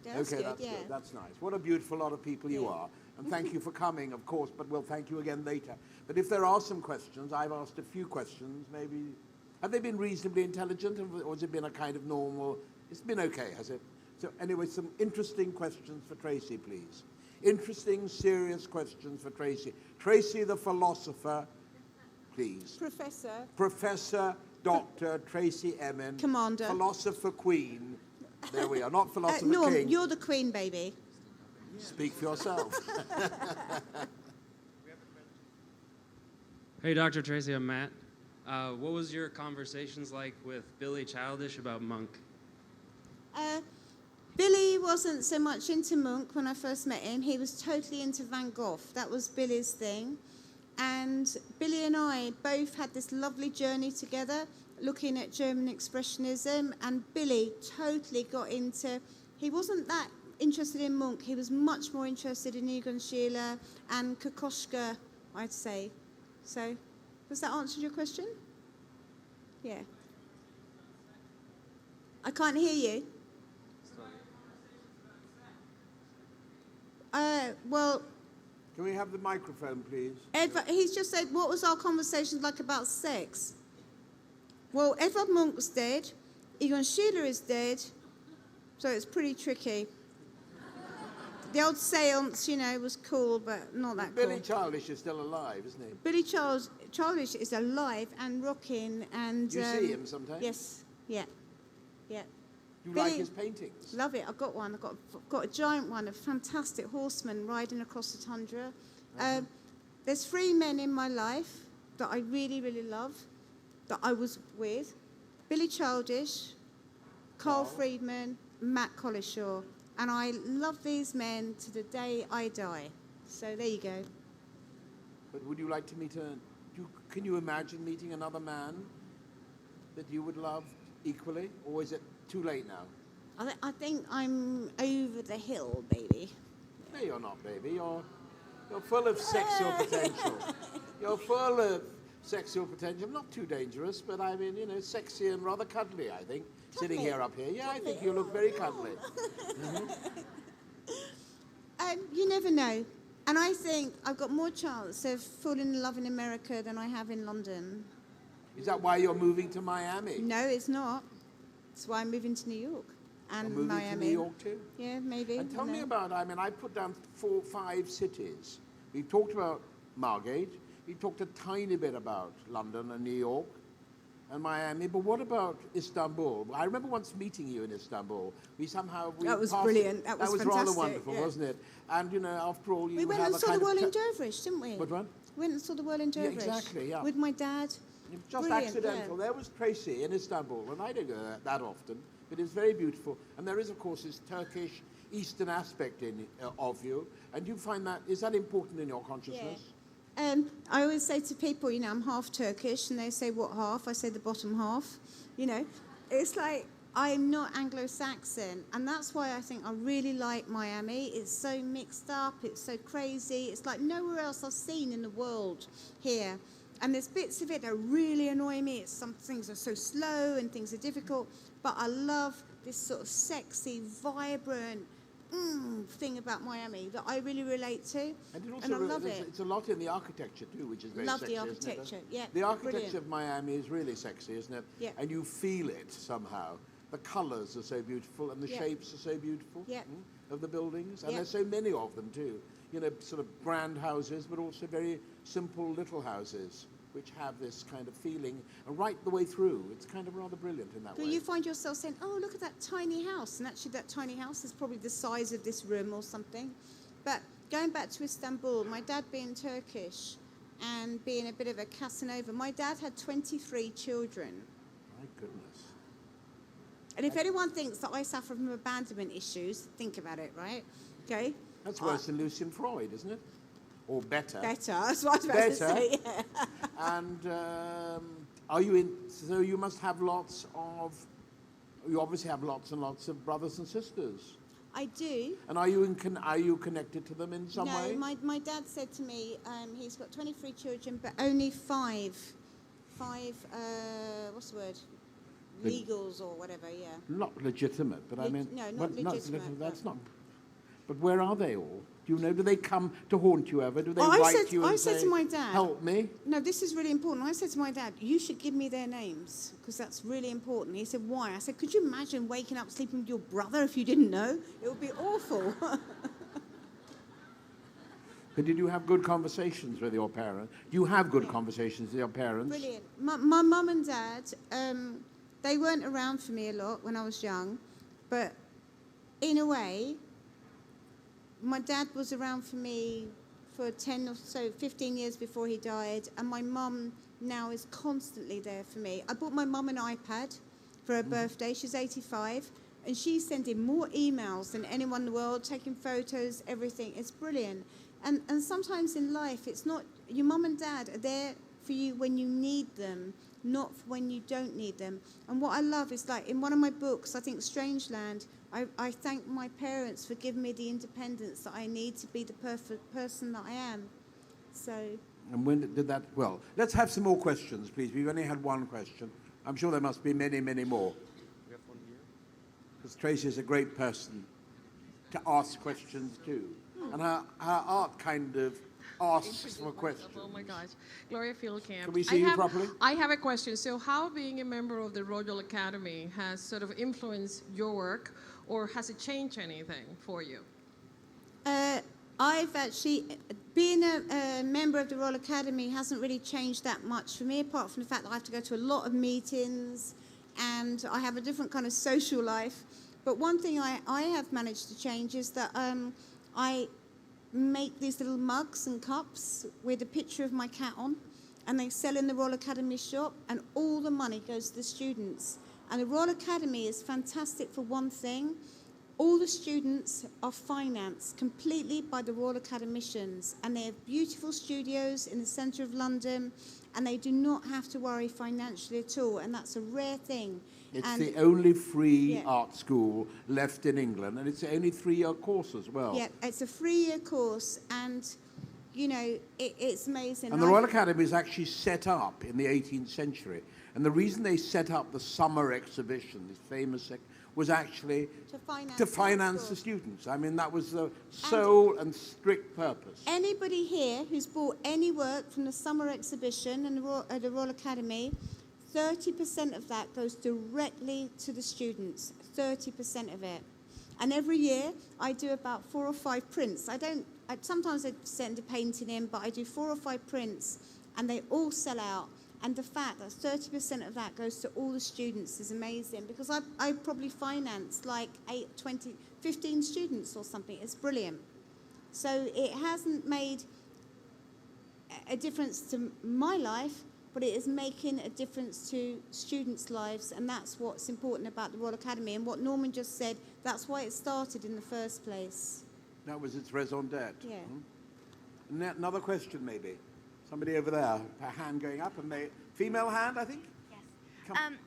Yeah, that's okay, good, that's good. That's nice. What a beautiful lot of people you are. And thank you for coming, of course, but we'll thank you again later. But if there are some questions, I've asked a few questions, maybe... Have they been reasonably intelligent, or has it been a kind of normal... It's been okay, has it? So anyway, some interesting questions for Tracey, please. Interesting, serious questions for Tracey. Tracey the philosopher, please. Professor Dr. Tracey Emin. Commander. Philosopher Queen. There we are, not philosopher Norm, King. you're the queen, baby. Speak for yourself. Hey, Dr. Tracey, I'm Matt. What was your conversations like with Billy Childish about Monk? Billy wasn't so much into Munch when I first met him. He was totally into Van Gogh. That was Billy's thing. And Billy and I both had this lovely journey together, looking at German Expressionism. And Billy totally got into... He wasn't that interested in Munch. He was much more interested in Egon Sheila and Kokoschka, I'd say. So, does that answer your question? Yeah. I can't hear you. Well... Can we have the microphone, please? He's just said, what was our conversations like about sex? Well, Edvard Munch's dead. Egon Schiele is dead. So it's pretty tricky. The old seance, was cool, but not that cool. Billy Childish is still alive, isn't he? Billy Childish is alive and rocking. And you see him sometimes? Yes, yeah. You like his paintings? Love it. I've got one. I've got a giant one, a fantastic horseman riding across the tundra. There's 3 men in my life that I really, really love, that I was with. Billy Childish, Carl Friedman, Matt Collishaw. And I love these men to the day I die. So there you go. But would you like to meet can you imagine meeting another man that you would love equally? Or is it too late now? I think I'm over the hill, baby. No, you're not, baby. You're full of sexual potential. You're full of sexual potential. Not too dangerous, but I mean, sexy and rather cuddly, I think. Cuddly. Sitting here up here. Yeah, I think you look very cuddly. You never know. And I think I've got more chance of falling in love in America than I have in London. Is that why you're moving to Miami? No, it's not. That's why I'm moving to New York and You're moving Miami. to New York too? Yeah, maybe. And tell me about, I put down 4, 5 cities. We've talked about Margate. We talked a tiny bit about London and New York and Miami. But what about Istanbul? I remember once meeting you in Istanbul. That was brilliant. That was fantastic, rather wonderful, yeah. wasn't it? And, after all, we went and saw the Whirling Dervish, didn't we? What one? We went and saw the Whirling Dervish. Yeah, exactly, yeah. With my dad. It's just Brilliant, accidental. yeah. There was Tracey in Istanbul, and I don't go there that often, but it's very beautiful. And there is, of course, this Turkish Eastern aspect of you, and you find that, is that important in your consciousness? I always say to people, you know, I'm half Turkish, and they say, what half? I say the bottom half. You know, it's like I'm not Anglo-Saxon, and that's why I think I really like Miami. It's so mixed up, it's so crazy. It's like nowhere else I've seen in the world here. And there's bits of it that really annoy me. Some things are so slow and things are difficult, but I love this sort of sexy, vibrant thing about Miami that I really relate to, and I love it. It's a lot in the architecture too, which is very Love sexy, the isn't architecture, it? yeah. The architecture brilliant. of Miami is really sexy, isn't it? Yeah. And you feel it somehow. The colours are so beautiful, and the Yeah. shapes are so beautiful Yeah. of the buildings, and Yeah. there's so many of them too. You know, sort of grand houses, but also very simple little houses, which have this kind of feeling right the way through. It's kind of rather brilliant in that Do way. you find yourself saying, oh, look at that tiny house, and actually that tiny house is probably the size of this room or something? But going back to Istanbul, my dad being Turkish and being a bit of a Casanova, my dad had 23 children. My goodness. And if anyone thinks that I suffer from abandonment issues, think about it, right? Okay? That's worse than Lucian Freud, isn't it? Or better. Better, that's what I was about to say, yeah. And are you in? So you must have lots of. You obviously have lots and lots of brothers and sisters. I do. And are you connected to them in some way? No, my dad said to me, he's got 23 children, but only five, what's the word? Legals or whatever, yeah. Not legitimate, but I mean. No, not legitimate. That's not. But where are they all? Do you know? Do they come to haunt you ever? Do they write to you and say, I said to my dad, help me? No, this is really important. I said to my dad, you should give me their names, because that's really important. He said, why? I said, could you imagine waking up sleeping with your brother if you didn't know? It would be awful. But did you have good conversations with your parents? Do you have good conversations with your parents? Brilliant. My mum and dad, they weren't around for me a lot when I was young, but in a way, my dad was around for me for 10 or so, 15 years before he died, and my mum now is constantly there for me. I bought my mum an iPad for her birthday. She's 85, and she's sending more emails than anyone in the world, taking photos, everything. It's brilliant. And sometimes in life, it's not, your mum and dad are there for you when you need them, not when you don't need them. And what I love is, like, in one of my books, I think Strangeland, I thank my parents for giving me the independence that I need to be the perfect person that I am. So. And when did that? Well, let's have some more questions, please. We've only had one question. I'm sure there must be many, many more. We have one here. Because Tracey is a great person to ask questions too. And her art kind of asks for questions. Oh my gosh. Gloria Fieldcamp. Can we see you properly? I have a question. So how being a member of the Royal Academy has sort of influenced your work, or has it changed anything for you? I've actually, being a member of the Royal Academy hasn't really changed that much for me, apart from the fact that I have to go to a lot of meetings and I have a different kind of social life. But one thing I have managed to change is that I make these little mugs and cups with a picture of my cat on, and they sell in the Royal Academy shop, and all the money goes to the students. And the Royal Academy is fantastic for one thing. All the students are financed completely by the Royal Academicians, and they have beautiful studios in the centre of London, and they do not have to worry financially at all, and that's a rare thing. It's the only free art school left in England, and it's the only 3-year course as well. Yeah, it's a 3-year course, and, you know, it's amazing. And the Royal Academy is actually set up in the 18th century. And the reason they set up the summer exhibition, this famous, was actually to finance the students. I mean, that was the sole and strict purpose. Anybody here who's bought any work from the summer exhibition and the Royal Academy, 30% of that goes directly to the students, 30% of it. And every year, I do about 4 or 5 prints. Sometimes I send a painting in, but I do 4 or 5 prints, and they all sell out. And the fact that 30% of that goes to all the students is amazing, because I probably finance like 15 students or something. It's brilliant. So it hasn't made a difference to my life, but it is making a difference to students' lives, and that's what's important about the Royal Academy. And what Norman just said, that's why it started in the first place. That was its raison d'etre. Yeah. Another question, maybe. Somebody over there, a hand going up, and female hand, I think.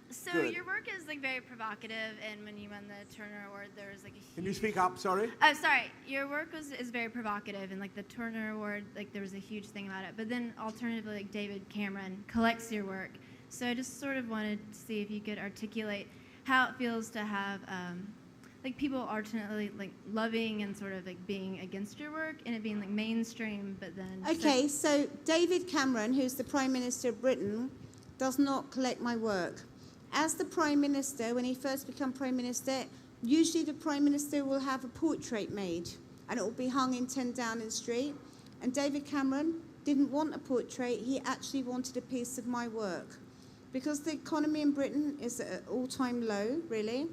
So Good. your work is like very provocative, and when you won the Turner Award, there was like a huge... Can you speak up? Sorry. Oh, sorry. Your work is very provocative, and like the Turner Award, like there was a huge thing about it. But then alternatively, like David Cameron collects your work. So I just sort of wanted to see if you could articulate how it feels to have like people alternately like loving and sort of like being against your work, and it being like mainstream, but then... Okay, so David Cameron, who's the Prime Minister of Britain, does not collect my work. As the Prime Minister, when he first became Prime Minister, usually the Prime Minister will have a portrait made, and it will be hung in 10 Downing Street. And David Cameron didn't want a portrait, he actually wanted a piece of my work. Because the economy in Britain is at an all-time low, really,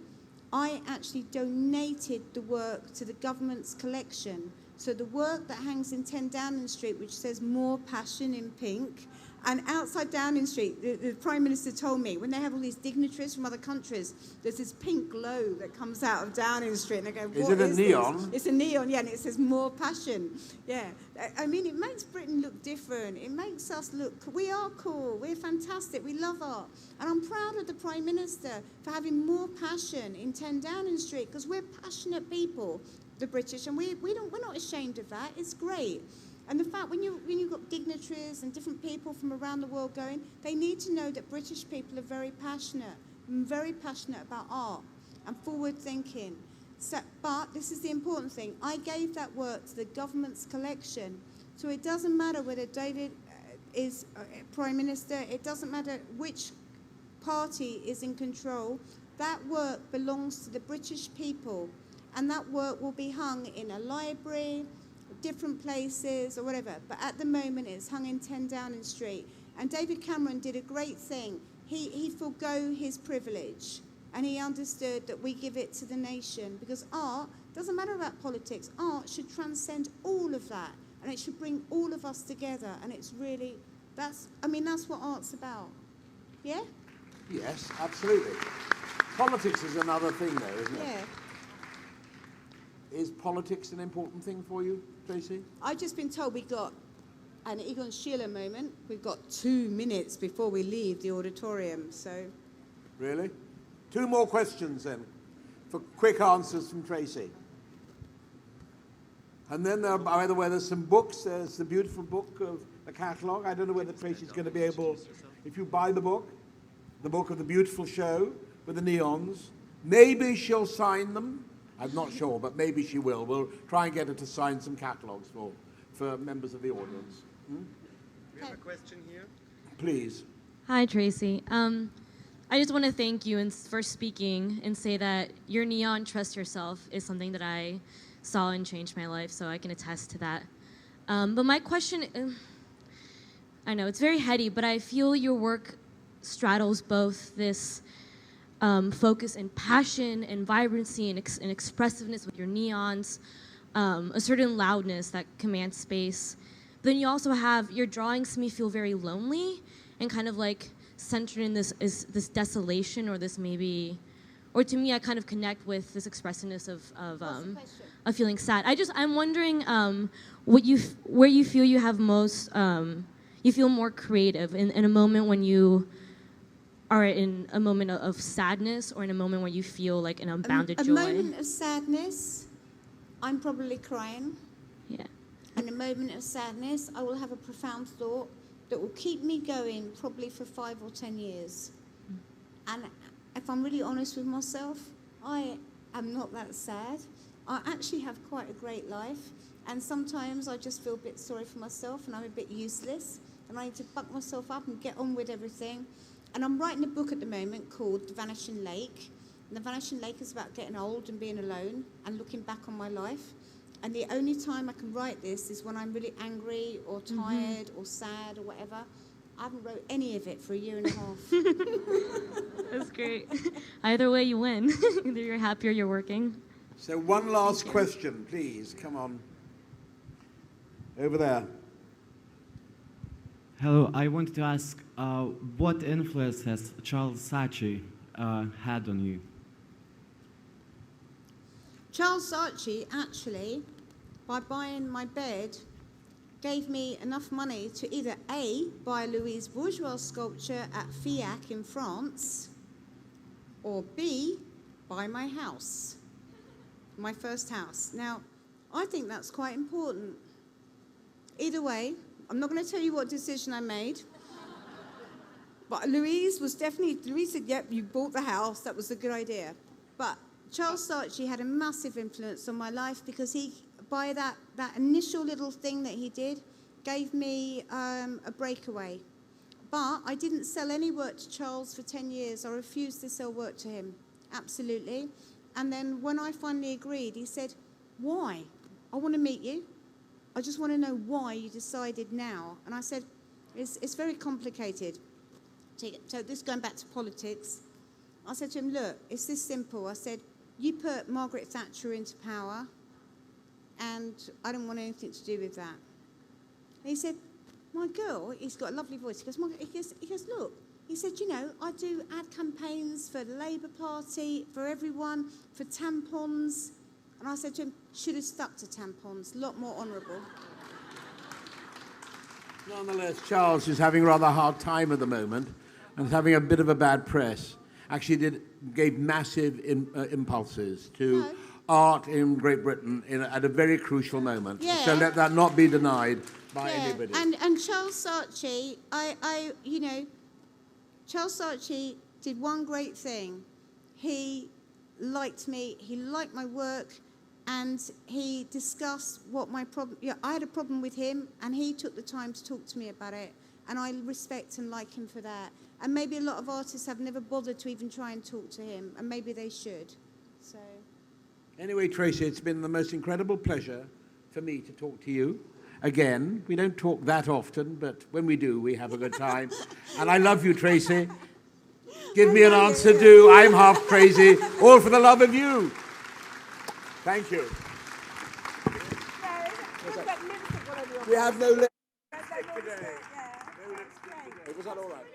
I actually donated the work to the government's collection. So the work that hangs in 10 Downing Street, which says "More Passion" in pink, and outside Downing Street, the Prime Minister told me, when they have all these dignitaries from other countries, there's this pink glow that comes out of Downing Street, and they go, what is it a neon? This? It's a neon, yeah, and it says "More Passion." Yeah, I mean, it makes Britain look different. It makes us look, we are cool, we're fantastic, we love art. And I'm proud of the Prime Minister for having more passion in 10 Downing Street, because we're passionate people, the British, and we're not ashamed of that. It's great. And the fact when you've got dignitaries and different people from around the world going, they need to know that British people are very passionate about art and forward-thinking. So, but this is the important thing. I gave that work to the government's collection. So it doesn't matter whether David is Prime Minister, it doesn't matter which party is in control. That work belongs to the British people. And that work will be hung in a library, different places or whatever, but at the moment it's hung in 10 Downing Street. And David Cameron did a great thing. He forgo his privilege, and he understood that we give it to the nation, because art doesn't matter about politics. Art should transcend all of that, and it should bring all of us together. And it's really, that's what art's about. Yeah? Yes, absolutely. Politics is another thing, though, isn't it? Yeah. Is politics an important thing for you, Tracey? I've just been told we got an Edgar and Sheila moment. We've got 2 minutes before we leave the auditorium, so... Really? 2 more questions, then, for quick answers from Tracey. And then, by the way, there's some books. There's the beautiful book of the catalogue. I don't know whether Tracey's going to be able... If you buy the book of the beautiful show with the neons, maybe she'll sign them. I'm not sure, but maybe she will. We'll try and get her to sign some catalogues for members of the audience. We have a question here. Please. Hi, Tracey. I just want to thank you for speaking and say that your neon "Trust Yourself" is something that I saw and changed my life, so I can attest to that. But my question, I know it's very heady, but I feel your work straddles both this focus and passion and vibrancy and expressiveness with your neons, a certain loudness that commands space. But then you also have your drawings to me feel very lonely and kind of like centered in this desolation, or this maybe, or to me I kind of connect with this expressiveness of feeling sad. I'm wondering where you feel you have most you feel more creative in a moment when you are in a moment of sadness, or in a moment where you feel like an unbounded joy? A moment of sadness, I'm probably crying. Yeah. In a moment of sadness, I will have a profound thought that will keep me going probably for 5 or 10 years. And if I'm really honest with myself, I am not that sad. I actually have quite a great life. And sometimes I just feel a bit sorry for myself, and I'm a bit useless. And I need to buck myself up and get on with everything. And I'm writing a book at the moment called The Vanishing Lake. And The Vanishing Lake is about getting old and being alone and looking back on my life. And the only time I can write this is when I'm really angry or tired or sad or whatever. I haven't wrote any of it for 1.5 years. That's great. Either way, you win. Either you're happy or you're working. So one last question, please. Come on. Over there. Hello, I wanted to ask, What influence has Charles Saatchi had on you? Charles Saatchi actually, by buying my bed, gave me enough money to either A, buy a Louise Bourgeois sculpture at Fiac in France, or B, buy my house, my first house. Now, I think that's quite important. Either way, I'm not going to tell you what decision I made, but Louise said, yep, you bought the house, that was a good idea. But Charles Saatchi had a massive influence on my life because he, by that initial little thing that he did, gave me a breakaway. But I didn't sell any work to Charles for 10 years. I refused to sell work to him, absolutely. And then when I finally agreed, he said, why? I want to meet you. I just want to know why you decided now. And I said, it's very complicated. So this going back to politics, I said to him, look, it's this simple. I said, you put Margaret Thatcher into power, and I don't want anything to do with that. And he said, my girl, he's got a lovely voice. He goes, look, he said, you know, I do ad campaigns for the Labour Party, for everyone, for tampons. And I said to him, should have stuck to tampons, a lot more honourable. Nonetheless, Charles is having a rather hard time at the moment and is having a bit of a bad press. Actually gave massive impulses to art in Great Britain at a very crucial moment. Yeah. So let that not be denied by anybody. And Charles Saatchi, Charles Saatchi did one great thing. He liked me, he liked my work, and he discussed what my problem... Yeah, I had a problem with him, and he took the time to talk to me about it, and I respect and like him for that. And maybe a lot of artists have never bothered to even try and talk to him, and maybe they should. So. Anyway, Tracey, it's been the most incredible pleasure for me to talk to you. Again, we don't talk that often, but when we do, we have a good time. And I love you, Tracey. Give me an answer, do. I'm half crazy. All for the love of you. Thank you. We have no lipstick today. No lipstick today. Was that all right?